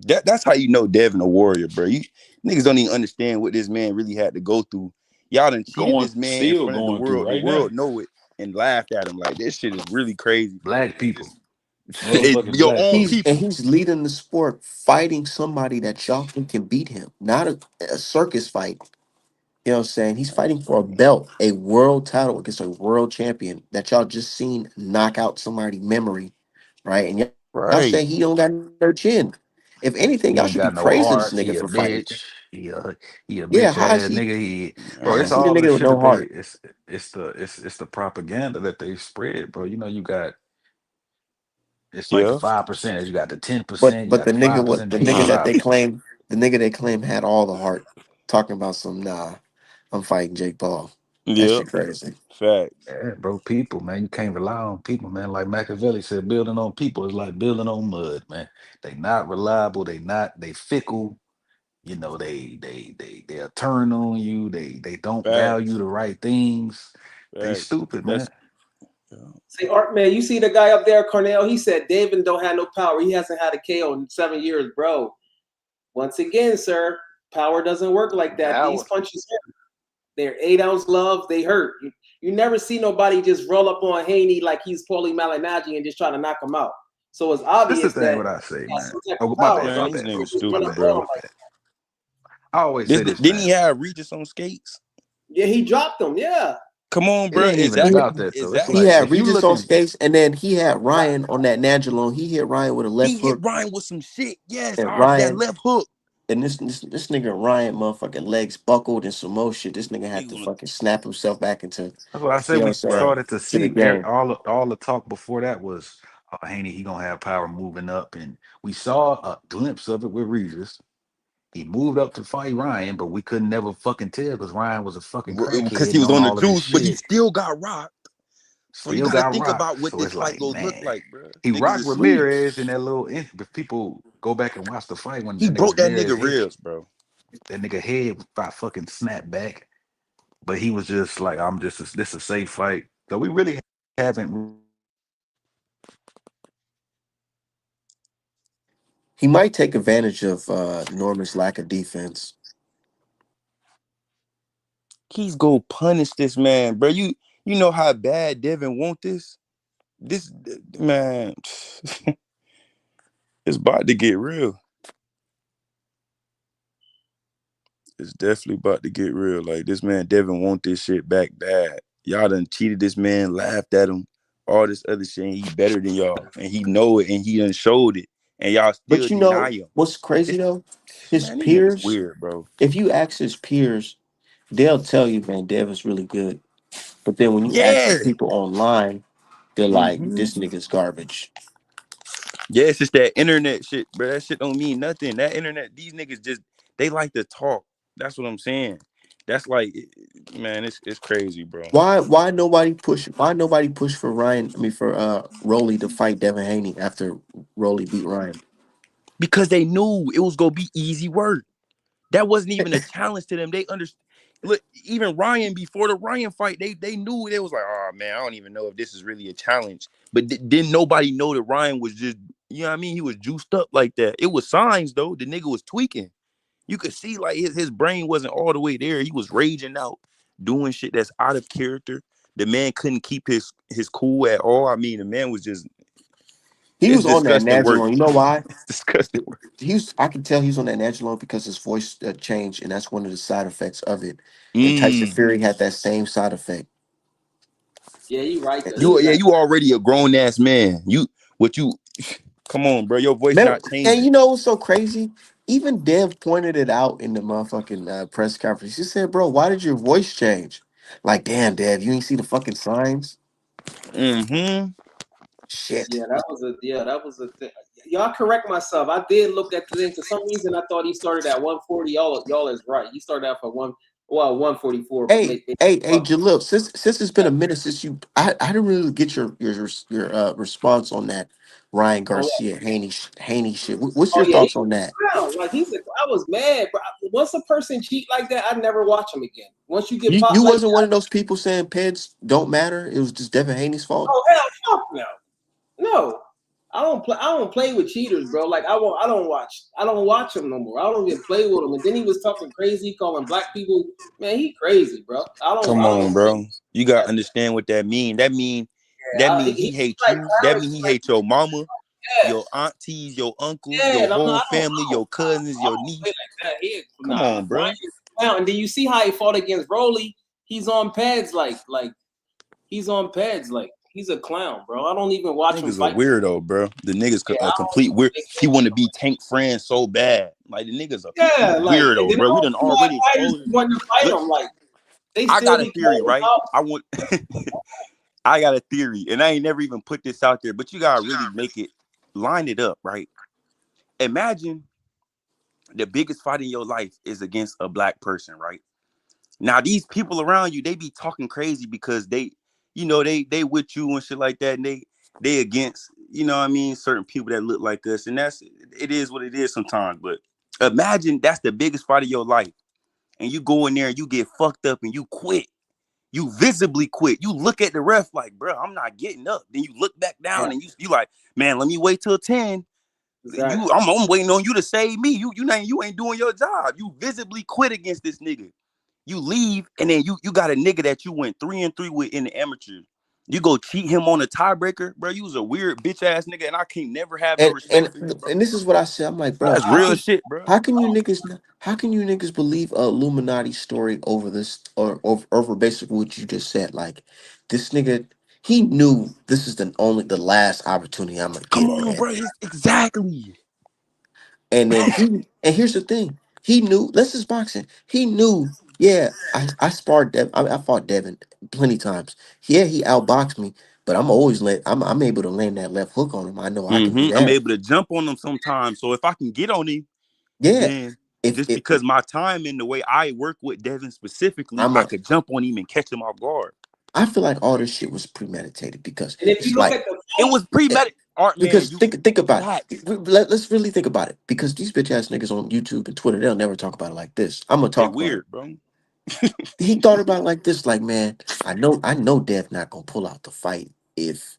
that's how you know Devin a warrior, bro. You niggas don't even understand what this man really had to go through. Y'all done cheated this man in Still front of the going through world. The right now. world know it and laughed at him. Like this shit is really crazy, bro. Black people. Motherfucking Your black own people. people. He's leading the sport, fighting somebody that y'all think can beat him. Not a circus fight. You know what I'm saying? He's fighting for a belt, a world title against a world champion that y'all just seen knock out somebody's memory, right? And y'all Right. say he don't got no chin. If anything, y'all He should ain't be got no praising this heart. nigga He a for fighting. bitch. He a Yeah, bitch how is ass he? nigga. Bro, How it's is he the all the nigga with shit no that they heart? it's the propaganda that they spread, bro. You know, you got it's like the Yeah. 5%. You got the But 10%, you but got the the nigga 5%, what the then you got nigga the that five. the nigga they claim had all the heart, talking about some I'm fighting Jake Paul. That Yeah. shit crazy. Facts. Yeah, bro, people, man. You can't rely on people, man. Like Machiavelli said, building on people is like building on mud, man. They not reliable, they fickle. You know, they'll turn on you. They don't value Facts. the right things. They Facts. stupid, man. That's yeah. Say, Art man, you see the guy up there, Cornell? He said Devin don't have no power. He hasn't had a KO in 7 years, bro. Once again, sir, power doesn't work like that. These Power. punches hurt. They're 8-ounce gloves. They hurt. You never see nobody just roll up on Haney like he's Paulie Malignaggi and just try to knock him out. So it's This the obvious thing that what I say, he has man. some type of Oh, power, Man, bro. these You niggas can't just run stupid, up on bro. him like I always This say this, didn't he man. have Regis on skates? that. Yeah, he dropped him. Yeah. Come on, It bro. ain't even He, about that Is though. It's that he like had if you Regis on looking skates, and then he had Ryan on that Nandrolone. He hit Ryan with a he left hit hook, Ryan with some shit? Yes, and that Ryan left hook. and this nigga Ryan motherfucking legs buckled and some more shit. This nigga He had to was fucking snap himself back into, that's what I said. you know what We I'm saying, bro. started to to the see game. all the talk before that was Haney, he gonna have power moving up. And we saw a glimpse of it with Regis. He moved up to fight Ryan, but we couldn't never fucking tell because Ryan was a fucking Because crackhead he and was on on the all of this juice, but he shit. still got rocked. So you Still got to got think about rocked. what So this it's fight like, gonna look man, like, bro. he Niggas rocked asleep. Ramirez in that little. If people go back and watch the fight when He that nigga broke that Ramirez nigga hit ribs, bro. that nigga head, about fucking snapped back. But he was just like, this a safe fight. So we really haven't. He might take advantage of Norman's lack of defense. He's gonna punish this man, bro. You know how bad Devin want this. This man, it's about to get real. It's definitely about to get real. Like this man Devin want this shit back bad. Y'all done cheated this man, laughed at him, all this other shit. And he better than y'all, and he know it, and he done showed it, and y'all still But you deny know him. what's crazy This though? His man, these niggas peers, weird, bro. if you ask his peers, they'll tell you, man, Devin's really good. But then when you ask the Yeah. people online, they're like, Mm-hmm. this nigga's garbage. Yeah, it's just that internet shit, bro. That shit don't mean nothing. That internet, these niggas just they like to talk. That's what I'm saying. That's like, man, it's crazy, bro. Why nobody push for Ryan, I mean for Rolly to fight Devin Haney after Rolly beat Ryan? Because they knew it was gonna be easy work. That wasn't even a challenge to them. They understood. Look, even Ryan before the Ryan fight, they knew it was like, oh man, I don't even know if this is really a challenge. But didn't nobody know that Ryan was just, you know what I mean? He was juiced up like that. It was signs though. The nigga was tweaking. You could see like his brain wasn't all the way there. He was raging out, doing shit that's out of character. The man couldn't keep his cool at all. I mean, the man was just, He it's was on that disgusting work. Nagilone. You know why? It's disgusting work. I can tell he's on that Nagilone because his voice changed, and that's one of the side effects of it. And Tyson Mm. Fury had that same side effect. Yeah, you right though. He You was yeah, like, you already a grown ass man. What you come on, bro. Your voice Man, not and changing. you know what's so crazy? Even Dev pointed it out in the motherfucking press conference. He said, "Bro, why did your voice change?" Like, damn, Dev, you ain't see the fucking signs. Mm-hmm. Shit. that was a thing. Y'all correct myself. I did look at the thing. For some reason, I thought he started at 140. Y'all is right. He started out for 144, but Hey, maybe hey, Jalil. Since it's been a minute since I didn't really get your response on that Ryan oh, Garcia Haney shit. What's oh your yeah, thoughts on that? like I was mad, bro. Once a person cheat like that, I never watch him again. Once you get You popped like wasn't one that, of those people saying peds don't matter. It was just Devin Haney's fault. oh hell, fuck no, no. I don't play with cheaters, bro. Like I don't watch him no more. I don't even play with him. And then he was talking crazy, calling black people. Man, he crazy, bro. Come I don't on, play bro. You that. gotta understand what that mean. That mean He he hates like you. That mean clarity, he like hates your mama, yeah, your aunties, your uncles, yeah. your And whole family, your cousins, I your don't play niece. like that. Come on, Ryan bro. is a clown. And then you see how he fought against Broly. He's on pads, he's on pads, like he's a clown, bro. I don't even watch him Niggas a fight. weirdo, bro. The niggas Yeah, a I don't complete even weird. think He want to be Tank friend so bad. Like the niggas a complete yeah, like and weirdo, then bro. We all done the female already fighters exposed. want to fight Look, him, like they I still got a be theory, calling right? out. I want. I got a theory, and I ain't never even put this out there, but you gotta really make it line it up, right? Imagine the biggest fight in your life is against a black person, right? Now these people around you, they be talking crazy because they, they with you and shit like that, and they against, what I mean, certain people that look like us, and it is what it is sometimes. But imagine that's the biggest fight of your life, and you go in there and you get fucked up and you quit. You visibly quit. You look at the ref like, bro, I'm not getting up. Then you look back Yeah, down and you like, man, let me wait till 10. exactly. I'm waiting on you to save me. You ain't doing your job. You visibly quit against this nigga. You leave, and then you got a nigga that you went 3-3 with in the amateur. You go cheat him on a tiebreaker, bro. You was a weird bitch ass nigga, and I can't never have no And respect and for you, bro. and this is what I said. I'm like, Bro, bro, that's real shit, bro. how can you niggas believe a Illuminati story over this or over basically what you just said? Like, this nigga, he knew this is the last opportunity I'm gonna Come get, on, man. bro. Exactly. And then and here's the thing, he knew. Let's just boxing. He knew. Yeah, I sparred Devin. I fought Devin plenty times. Yeah, he outboxed me, but I'm able to land that left hook on him. I know I can do I'm that. able to jump on them sometimes. So if I can get on him, Yeah, then if just because my time and the way I work with Devin specifically, I'm I a could jump on him and catch him off guard. I feel like all this shit was premeditated because And if you it's look like at the It fight, was premeditated. Art man, because you think about it. facts. Let's really think about it because these bitch ass niggas on YouTube and Twitter, they'll never talk about it like this. I'm gonna They talk about it. weird, bro. He thought about it like this, like, man, I know Dev not gonna pull out the fight if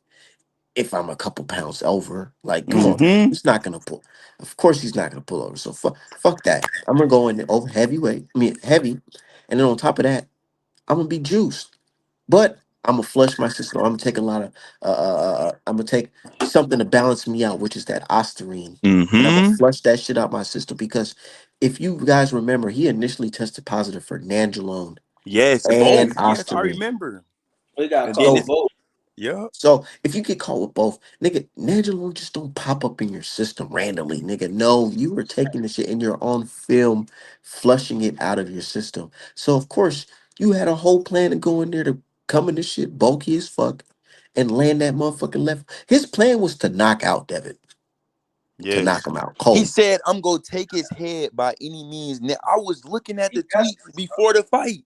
I'm a couple pounds over. Like, come on, Mm-hmm. he's not gonna pull. Of course he's not gonna pull over. So fuck that. I'm gonna go in over heavyweight. I mean heavy, and then on top of that, I'm gonna be juiced. But I'm gonna flush my system. I'm gonna take a lot of. I'm gonna take something to balance me out, which is that ostarine, and I'm gonna Mm-hmm. flush that shit out my system because if you guys remember, he initially tested positive for nandrolone Yes, and both. Yes, I ostarine. remember. we got And then caught with So it's both. yeah. so if you get caught with both, nigga, nandrolone just don't pop up in your system randomly, nigga. No, you were taking the shit and you're on film, flushing it out of your system. So of course you had a whole plan to go in there to come in this shit bulky as fuck and land that motherfucking left. His plan was to knock out Devin, to knock Yes. him out He cold. said, I'm gonna take his head by any means. Now I was looking at He the got tweets before the fight.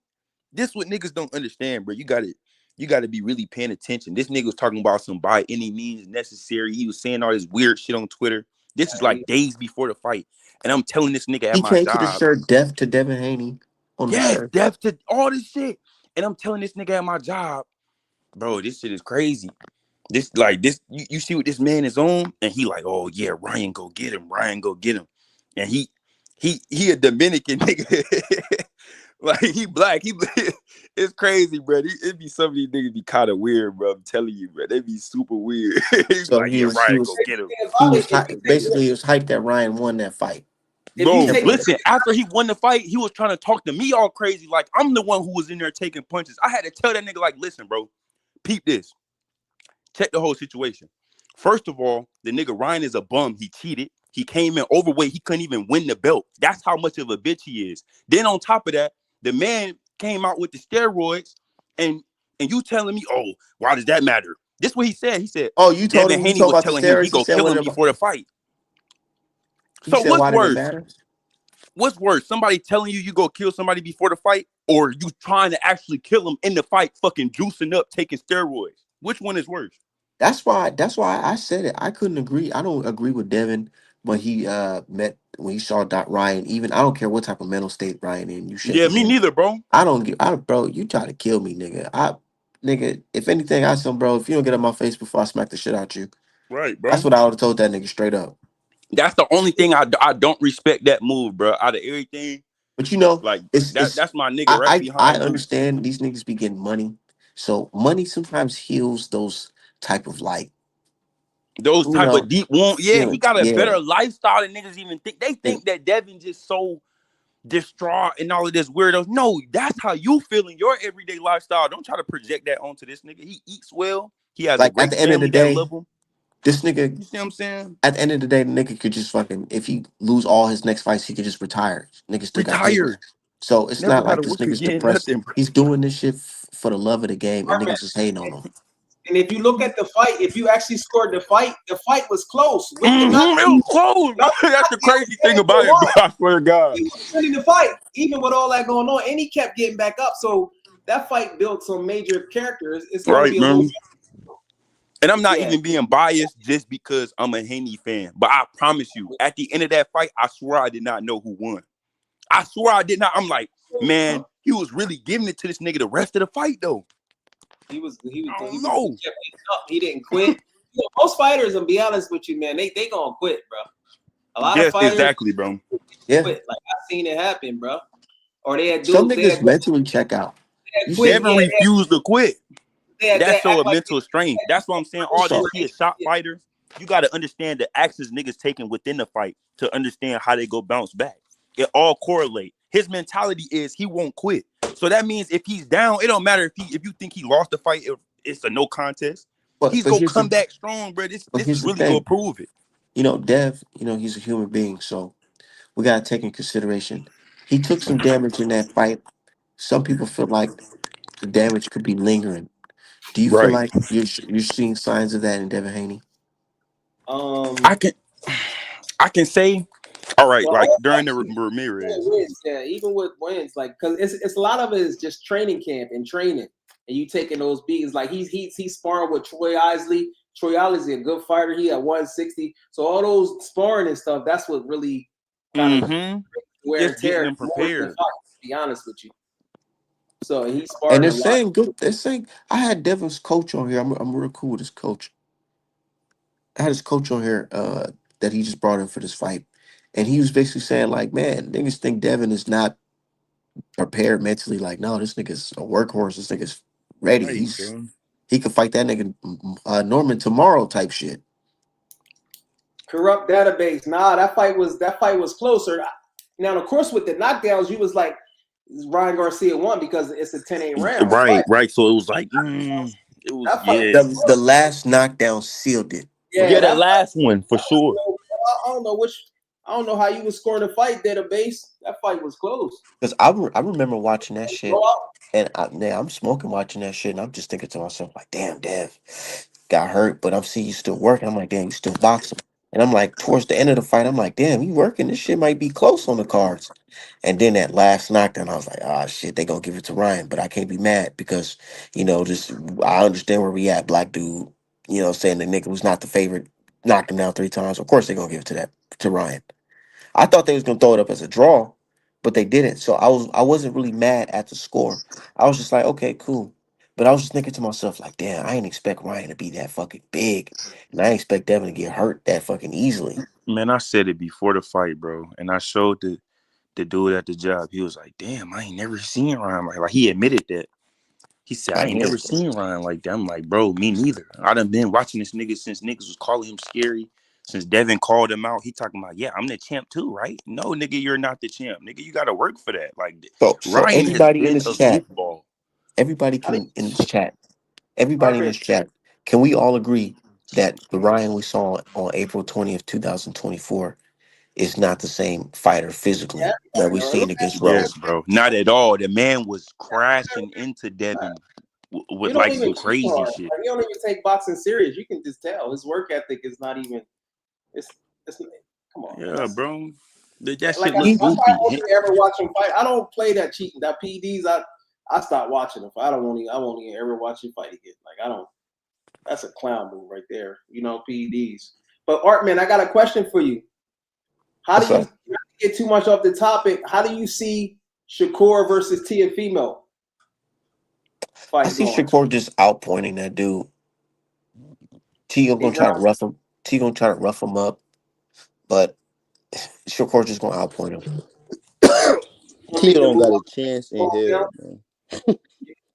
This what niggas don't understand, bro. You gotta be really paying attention. This nigga was talking about some by any means necessary. He was saying all this weird shit on Twitter. This is like days before the fight. And I'm telling this nigga at He my came to the job, shirt death to Devin Haney on the yes, shirt. death to all this shit. And I'm telling this nigga at my job, bro, this shit is crazy. This like this you see what this man is on, and he like, oh yeah, Ryan go get him, Ryan go get him. And he a Dominican nigga. Like he black. It's crazy, bro. It be some of these niggas be kind of weird, bro. I'm telling you, bro. They be super weird. He be So like, he yeah, was he Ryan go was get him. he About was it, if you take basically it was hyped that Ryan won that fight. if you Bro, take listen, after he won the fight, he was trying to talk to me all crazy. Like I'm the one who was in there taking punches. I had to tell that nigga, like, listen, bro, peep this. Check the whole situation. First of all, the nigga Ryan is a bum. He cheated. He came in overweight. He couldn't even win the belt. That's how much of a bitch he is. Then on top of that, the man came out with the steroids, and you telling me, oh, why does that matter? This is what he said. He said Oh, you told Devin him you Haney talk was about the telling him he steroids. He go said kill what him about? before the fight. He So said what's why did it worse? matter? What's worse? Somebody telling you go kill somebody before the fight, or you trying to actually kill him in the fight, fucking juicing up, taking steroids? Which one is worse? That's why I said it. I couldn't agree. I don't agree with Devin when he when he saw Dot Ryan. Even I don't care what type of mental state Ryan in. You shake Yeah, his me hand. neither, bro. I don't give. Bro, you try to kill me, nigga. Nigga. If anything, I said, bro, if you don't get on my face before I smack the shit out you, Right, that's bro. what I would have told that nigga straight up. That's the only thing I don't respect that move, bro. Out of everything, But you know, like it's that's my nigga right I behind Juice. understand these niggas be getting money, so money sometimes heals those type of like Those you type of know deep wound. Yeah, he feelings. got a Yeah, better lifestyle than niggas even think. They think think that Devin just so distraught and all of this weirdos. No, that's how you feel in your everyday lifestyle. Don't try to project that onto this nigga. He eats well. He has a like at great the end of the family that day, love him. this nigga You see what I'm saying? at the end of the day, the nigga could just fucking if he lose all his next fights, he could just retire. Nigga still got papers. Retire. So it's Never not like gotta this work nigga's again. depressed. Nothing, bro. He's doing this shit for the love of the game, and Marvin, niggas is hating on him. and if you look at the fight, if you actually scored the fight was close with the knock. It was close, bro. That's the crazy thing about it, bro. I swear to God. He was winning the fight, even with all that going on, and he kept getting back up. So that fight built some major characters. It's going to Right, be a little, man. And I'm not yeah. even being biased just because I'm a Haney fan. But I promise you, at the end of that fight, I swear I did not know who won. I swear I did not. I'm like, man, he was really giving it to this nigga the rest of the fight, though. I He don't was he know. kept getting up. He didn't quit. You know, most fighters, I'm be honest with you, man, they gonna quit, bro. A lot of Yes, fighters exactly, bro. Yeah, quit. Like I've seen it happen, bro. Or they had some dudes, niggas mentally check out. had You quit. see, Devin Yeah, refused to quit. they That's act so a like mental strength. That's what I'm saying. All so this, he a shot fighter. You got to understand the actions niggas taking within the fight to understand how they go bounce back. It all correlate. His mentality is he won't quit. So that means if he's down, it don't matter if you think he lost the fight, if it's a no contest. but He's but gonna here's come the back strong, bro. but This is here's the really gonna thing. prove it. Dev, he's a human being, so we gotta take in consideration. He took some damage in that fight. Some people feel like the damage could be lingering. Do you feel Right. like you're seeing signs of that in Devin Haney? I can I can say, all right, well, like all during the fights, Ramirez. wins, yeah, even with wins, like because it's a lot of it is just training camp and training, and you taking those beatings. Like he's sparring with Troy Isley. Troy Isley's a good fighter. He at 160, so all those sparring and stuff. That's what really kind of Mm-hmm. wear and Just getting tear them more than the prepared. fight. To be honest with you, so he's And sparring they're a lot. saying good. They're saying I had Devin's coach on here. I'm real cool with his coach. I had his coach on here that he just brought in for this fight, and he was basically saying like, man, niggas think Devin is not prepared mentally. Like, no, this nigga's a workhorse. This nigga's ready. Right, bro. He could fight that nigga Norman tomorrow type shit. Corrupt database. Nah, that fight was closer. Now, of course, with the knockdowns, you was like Ryan Garcia won because it's a 10-8 rounds. Right, But right. So it was like, it was, that fight yeah. was The close. last knockdown sealed it. Yeah, Yeah, that that fight. last one for sure. I don't know which. I don't know how you was scoring the fight database. That fight was close. Because I remember watching that shit, and I'm smoking watching that shit, and I'm just thinking to myself like, damn, Dev got hurt, but I'm seeing you still working. I'm like, damn, you still boxing. And I'm like, towards the end of the fight, I'm like, damn, you working? This shit might be close on the cards. And then that last knockdown, I was like, ah, shit, they gonna give it to Ryan, but I can't be mad because just I understand where we at, black dude. Saying the nigga was not the favorite, knocked him down 3 times. Of course, they gonna give it to Ryan. I thought they was gonna throw it up as a draw, but they didn't. So I wasn't really mad at the score. I was just like, okay, cool. But I was just thinking to myself, like, damn, I ain't expect Ryan to be that fucking big. And I ain't expect Devin to get hurt that fucking easily. Man, I said it before the fight, bro, and I showed the dude at the job. He was like, "Damn, I ain't never seen Ryan like." He admitted that. He said, "I I ain't ain't never never seen Ryan like that." I'm like, "Bro, me neither. I done been watching this nigga since niggas was calling him scary. Since Devin called him out, he talking about, yeah, I'm the champ too, right? No, nigga, you're not the champ. Nigga, you got to work for that. Like, so Ryan has everybody in been this a chat, goofball. everybody How do can in this chat, you everybody in Arpin? this chat, can we all agree that the Ryan we saw on April 20th, 2024 is not the same fighter Yeah, physically that we no, it seen looked against Yes, Rose? bro. Not at all. The man was crashing into Devin he with don't like even some cheat crazy hard. shit. Like, he don't even take boxing serious. You can just tell his work ethic is not even. It's come on, man. Yeah, bro. That Like shit look that's why I goofy. only ever watch him fight. I don't play that cheating, that PEDs. I stopped watching him. I won't even ever watch him fight again. Like I don't. That's a clown move right there. PEDs. But Artman, I got a question for you. How do What's you up? not to get too much off the topic? How do you see Shakur versus Tiafimo I fight see going? Shakur just outpointing that dude. T He gonna try to rough him. T gonna try to rough him up, but Shakur just gonna outpoint him. don't He think the don't move got up a chance in going down? hell, man.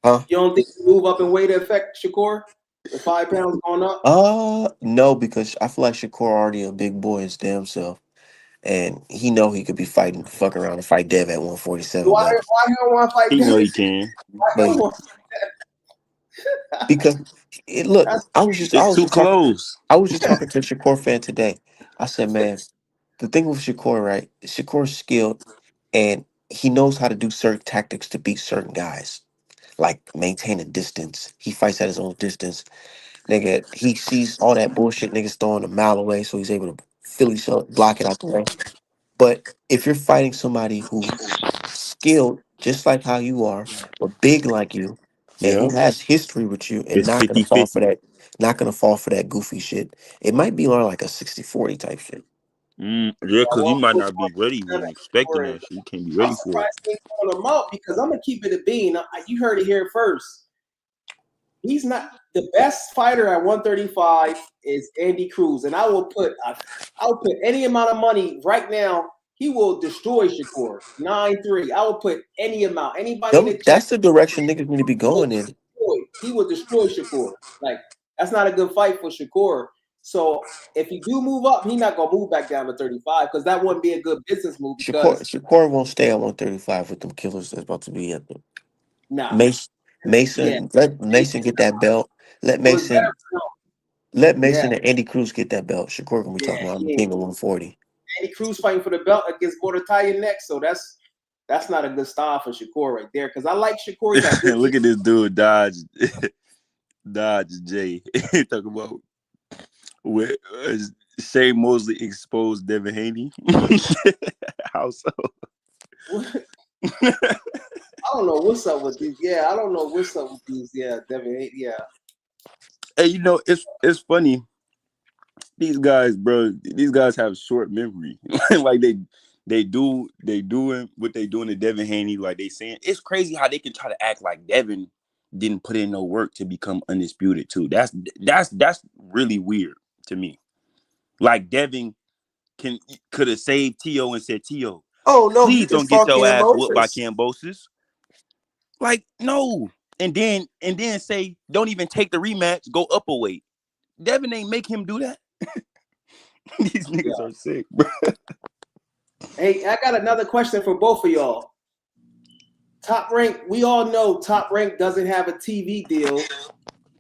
Huh? You don't think the move up in weight affect Shakur? The 5 pounds going up? No, because I feel like Shakur already a big boy his damn self, and he know he could be fighting, fuck around and fight Dev at 147, Why he don't want to fight He know Devin? he can. Why he but don't want because look, that's It's too close. I was just talking to a Shakur fan today. I said, man, the thing with Shakur, right? Shakur's skilled, and he knows how to do certain tactics to beat certain guys, like maintain a distance. He fights at his own distance. Nigga, he sees all that bullshit niggas throwing a mile away, so he's able to Philly shot, block it out the way. But if you're fighting somebody who's skilled, just like how you are, but big like you, and Yeah. who has history with you and It's not gonna fall for 50-50. that, not gonna fall for that goofy shit, it might be on like a 60-40 type shit. Yeah, I because you want might to not be ready with him, expecting Shakur. that shit. You can't be I'm ready for it. surprised he ain't throwing him out because I'm gonna keep it a bean. You heard it here first. He's not the best fighter at 135 is Andy Cruz, and I will put any amount of money right now. He will destroy Shakur 9-3. I will put any amount. Anybody in the chat, That's the direction niggas need to be going in. he will destroy Shakur. Like that's not a good fight for Shakur. So if he do move up, he's not gonna move back down to 35 because that wouldn't be a good business move. Because Shakur won't stay at 135 with them killers that's about to be at the nah, Mason. yeah, Let Mason get that belt. Let it was better. Mason No, let yeah, Mason and Andy Cruz get that belt. Shakur gonna be yeah, talking about I'm the yeah. king of 140. Andy Cruz fighting for the belt against Bordataya next, so that's not a good style for Shakur right there. Because I like Shakur, he got good. Look at this dude, Dodge J. Talking about where Shane Mosley exposed Devin Haney. How so? I don't know what's up with these. Yeah, I don't know what's up with these. Yeah, Devin. Yeah, Hey, it's funny. These guys, bro, these guys have short memory. Like they doing what they doing to Devin Haney. Like they saying it's crazy how they can try to act like Devin didn't put in no work to become undisputed too. That's really weird to me. Like Devin could have saved T.O. and said, T.O., Oh no, he please just don't get fought your ass whooped by Cambosis. Cambosis. Like, no. And then say, don't even take the rematch, go up a weight. Devin ain't make him do that. These niggas yeah. are sick, bro. Hey, I got another question for both of y'all. Top Rank. We all know Top Rank doesn't have a TV deal.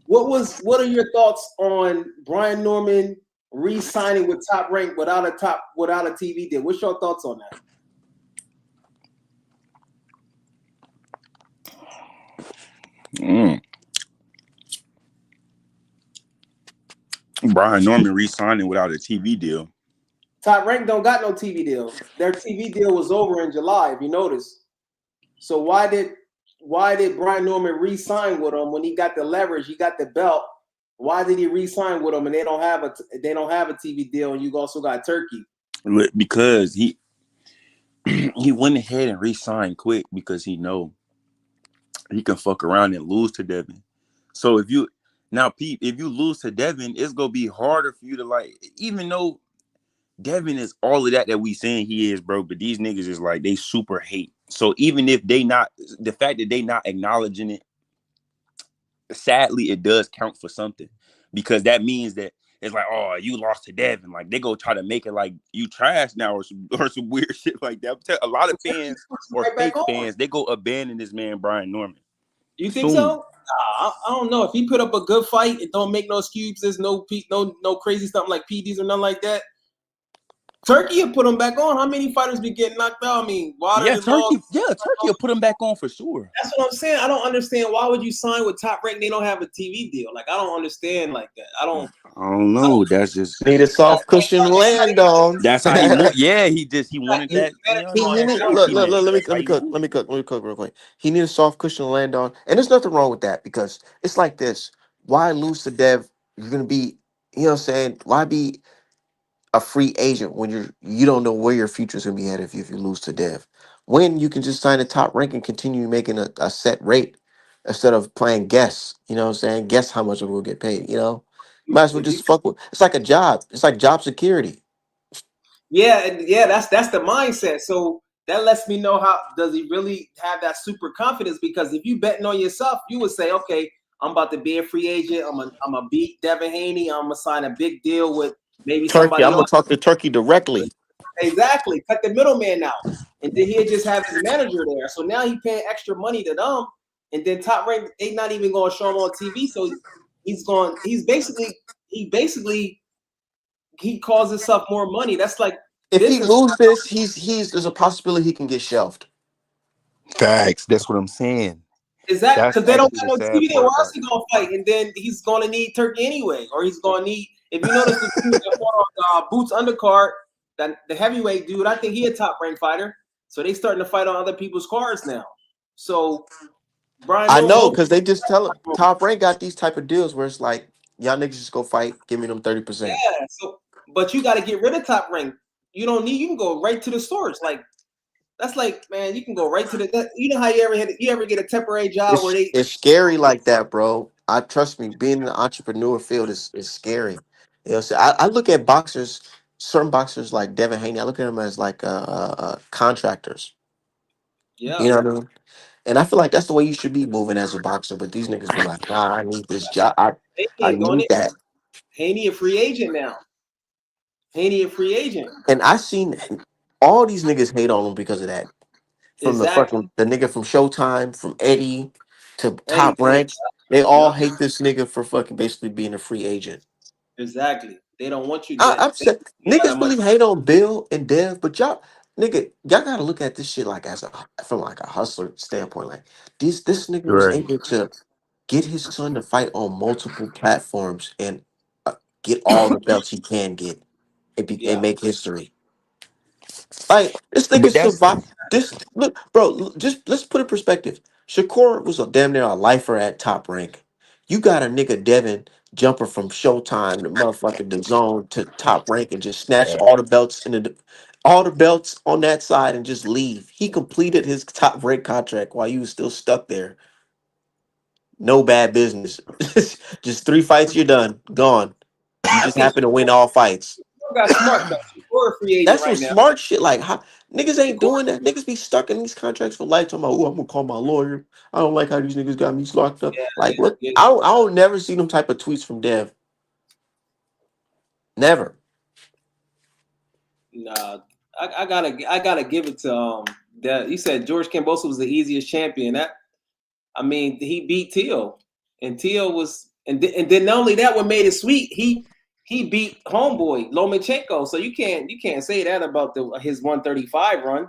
What are your thoughts on Brian Norman re-signing with Top Rank without a TV deal? What's your thoughts on that? Brian Norman re-signing without a TV deal. Top Rank don't got no TV deal. Their TV deal was over in July, if you notice. So why did Brian Norman re-sign with him when he got the leverage, he got the belt? Why did he re-sign with him and they don't have a TV deal and you also got Turkey? Because he went ahead and re-signed quick because he know he can fuck around and lose to Devin. So if you now, Pete, if you lose to Devin, it's gonna be harder for you to like, even though Devin is all of that we saying he is, bro. But these niggas is like they super hate. So even if they not the fact that they not acknowledging it, sadly, it does count for something because that means that it's like, oh, you lost to Devin. Like they go try to make it like you trash now or some weird shit like that. A lot of fans or Right back fake on. fans, they go abandon this man Brian Norman You think soon. so? I don't know. If he put up a good fight, it don't make no excuses, no crazy stuff like PDs or nothing like that. Turkey will put him back on. How many fighters be getting knocked out? I mean, Water Yeah, and lost. Turkey will put him back on for sure. That's what I'm saying. I don't understand. Why would you sign with Top Rank? They don't have a TV deal. Like, I don't understand like that. I don't know. That's just Need a soft cushion to land on. that's how he want. Yeah, he wanted that. You know, He that need safety net. let me That's how he cook. want it. Let me cook real quick. He need a soft cushion to land on, and there's nothing wrong with that because it's like this. Why lose to Dev? You're gonna be, you know what I'm saying? Why be a free agent when you don't know where your future is gonna be at if you lose to Dev? When you can just sign a top rank and continue making a set rate instead of playing guess. You know what I'm saying? Guess how much we'll get paid. You know, might as well if you just fuck with. It's like a job. It's like job security. yeah, that's the mindset. So that lets me know how does he really have that super confidence? Because if you betting on yourself, you would say, okay, I'm about to be a free agent. I'm gonna beat Devin Haney. I'm gonna sign a big deal with maybe Turkey. somebody I'm gonna else. talk to Turkey directly. Exactly. Cut the middleman out. And then he'll just have his manager there. So now he paying extra money to them. And then Top Rank, they not even gonna show him on TV. So he calls himself more money. That's like If this he is loses this, he's there's a possibility he can get shelved. Facts. That's what I'm saying. that That's because they don't actually got the no sad TV there. part Where else about he it. gonna fight? And then he's gonna need Turkey anyway, or he's gonna need. If you notice the dude that fought on Boots undercard, that the heavyweight dude, I think he a top ranked fighter. So they starting to fight on other people's cards now. So Brian I Norman know won't. because they just tell him Top Rank got these type of deals where it's like y'all niggas just go fight, give me them 30%. Yeah. So, but you got to get rid of top rank. You don't need. You can go right to the source. Like that's like, man, you can go right to the. You know how you ever get a temporary job where they. It's scary like that, bro. I trust me, being in the entrepreneur field is scary. You know, so I look at boxers, certain boxers like Devin Haney. I look at them as like contractors. You Yeah. know what I mean? And I feel like that's the way you should be moving as a boxer. But these niggas be like, nah, I need this job. Haney I ain't going need in. that. Haney a free agent now. Haney a free agent. And I seen all these niggas hate on him because of that. From the Exactly. fucking the nigga from Showtime, from Eddie to Top Anything. Rank, they all Yep. hate this nigga for fucking basically being a free agent. Exactly. They don't want you to get I'm saying a lot of niggas money. really hate on Bill and Dev, but y'all gotta look at this shit like from like a hustler standpoint. Like this nigga was Right. able to get his son to fight on multiple platforms and get all the belts he can get and Yeah. make history. Like this nigga But that's survived. This look, bro. Just let's put it in perspective. Shakur was a damn near a lifer at Top Rank. You got a nigga Devin jumper from Showtime to motherfucking the Zone to Top Rank and just snatch all the belts on that side and just leave. He completed his Top Rank contract while you was still stuck there. No bad business. Just 3 fights, you're done, gone. You I just think happen to win all fights. Shakur got smart though. Shakur a free agent That's some right now. smart shit. Like, how, niggas ain't Shakur, doing that. Niggas be stuck in these contracts for life. Talking about, oh, I'm gonna call my lawyer. I don't like how these niggas got me locked up. yeah, Like, what? yeah. I don't never see them type of tweets from Dev. Never. Nah, I gotta give it to that. You said George Kambosos was the easiest champion. That I mean, he beat Teal, and Teal was, and then not only that, what made it sweet, he beat homeboy Lomachenko. So you can't say that about his 135 run.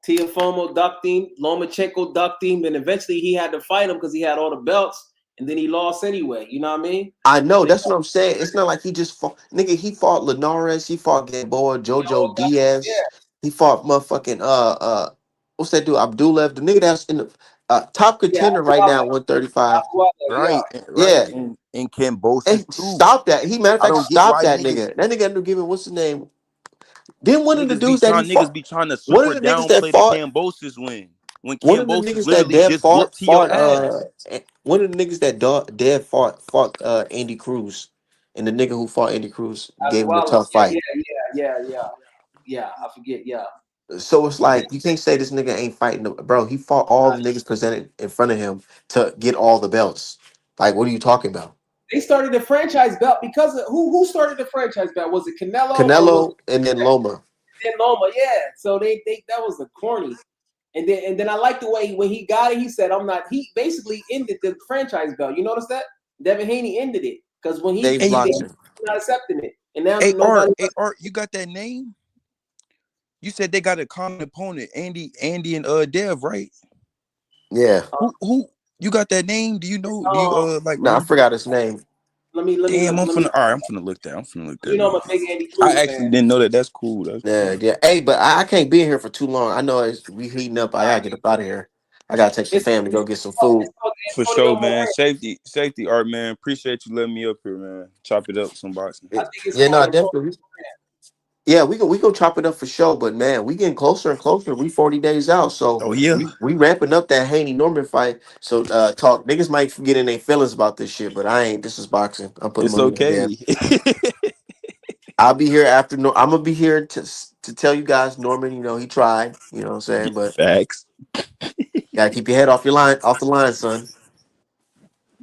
Teofimo ducked him, Lomachenko ducked him, and eventually he had to fight him because he had all the belts, and then he lost anyway. You know what I mean? I know. So That's what I'm saying. It's not like he just fought. Nigga, he fought Linares. He fought Gamboa, Jojo yeah, Diaz. He fought motherfucking what's that dude? Abdullah, the nigga that's in the top yeah, contender right now, 135. yeah. right, Yeah. and Ken Bosis And too. stop that. He matter of I fact don't get stopped why that niggas nigga. That nigga ended up giving what's his name? Then one of the niggas be dudes that he trying niggas fought, be trying to one of super the niggas that downplay the fought, Cambosis win. when One of the Cambosis niggas that literally Dev just whooped T.O. ass. one of the niggas that Dev fought Andy Cruz, and the nigga who fought Andy Cruz As gave him a well. tough fight. Yeah. I forget. Yeah. So it's He did. like you can't say this nigga ain't fighting, bro. He fought all the niggas presented in front of him to get all the belts. Like, what are you talking about? They started the franchise belt because of who started the franchise belt? Was it Canelo or was Canelo and then Loma. it Loma? Yeah. So they that was the corny. And then I like the way when he got it, he said, "I'm not." He basically ended the franchise belt. You notice that Devin Haney ended it because when he Dave's Hey, beat it, boxing. he's not accepting it, and now hey, Art, nobody. you got that name? You said they got a common opponent, Andy and Dev, right? Yeah. Who you got that name? Do you know? Do you Um, like No, I remember? forgot his name. let me Damn, look. I'm Let me. finna. All right, I'm finna look that. I'm finna look You that know, I'm up. a big Andy I Cruz actually fan. didn't know that. That's cool. That's Yeah, cool. yeah. Hey, but I can't be in here for too long. I know we heating up. I gotta get up out of here. I gotta take the It's family to go get some food. it's called For Antonio sure, man. Moran. Safety, Art, man. Appreciate you letting me up here, man. Chop it up some boxing. I think it's Yeah, called no, Antonio. definitely. Yeah, we go chop it up for sure. But man, we getting closer and closer. We 40 days out, so Oh yeah, we ramping up that Haney Norman fight. So talk niggas might forget in their feelings about this shit, but I ain't. This is boxing. I'm putting it's money on the game. okay. I'll be here after. No, I'm gonna be here to tell you guys. Norman, he tried. You know what I'm saying, but Facts. gotta keep your head off the line, son.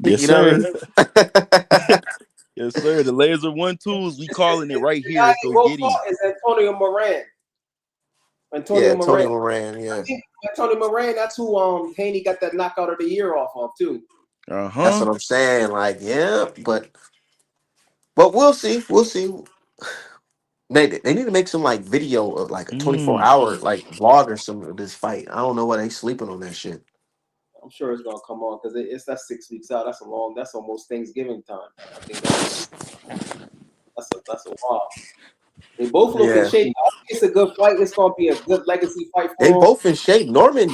Yes, You know sir. what I mean? Yes, sir. The laser one tools. We calling it right The here. guy Let's he go will get fought him. is Antonio Moran. Yeah, Antonio Tony Moran. Moran. I Yeah, think Antonio Moran. That's who Haney got that knockout of the year off of too. that's Uh-huh. what I'm saying. Like, yeah, but we'll see. We'll see. They need to make some like video of like a 24-hour like vlog or some of this fight. I don't know why they sleeping on that shit. I'm sure it's gonna come on because it's that's 6 weeks out. That's a long. That's almost Thanksgiving time. I think that's a while. They both look in Yeah, shape. I think it's a good fight. It's gonna be a good legacy fight they for him. both in shape. Norman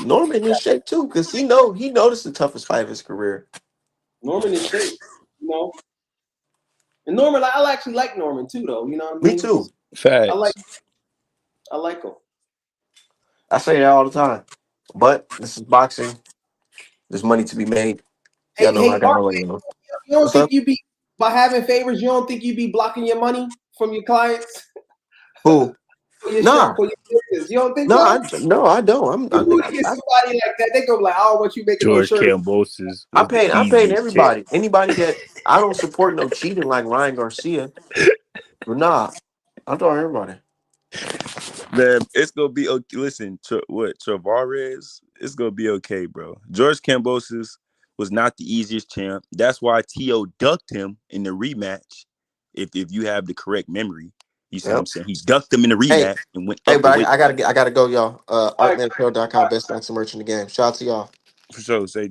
in shape too, because he noticed the toughest fight of his career. Norman in shape, you know. And Norman, I actually like Norman too, though. You know what I Me mean? too. I like Facts. I like him. I say that all the time. But this is boxing. There's money to be made. Y'all know I Hey, got Art, no way. you don't What's think up? you be by having favors? You don't think you be blocking your money from your clients Who? for your show Nah, for your business? You don't think no, so? I don't. You would get somebody like that. They go like, "I don't want you making no George shirt." Cambosis I'm was the paying. I'm paying easiest check. everybody. Anybody that I don't support no cheating like Ryan Garcia. But nah, I'm talking everybody. Man, it's gonna be okay. Listen, Travares? It's gonna be okay, bro. George Cambosis was not the easiest champ. That's why T.O. ducked him in the rematch. If you have the correct memory, you see what I'm Yep. saying? He ducked him in the Hey, rematch and went hey, up the but weight I class. gotta go, y'all. All right, Artmanapparel.com, best boxing merch in the game. Shout out to y'all. For sure. Say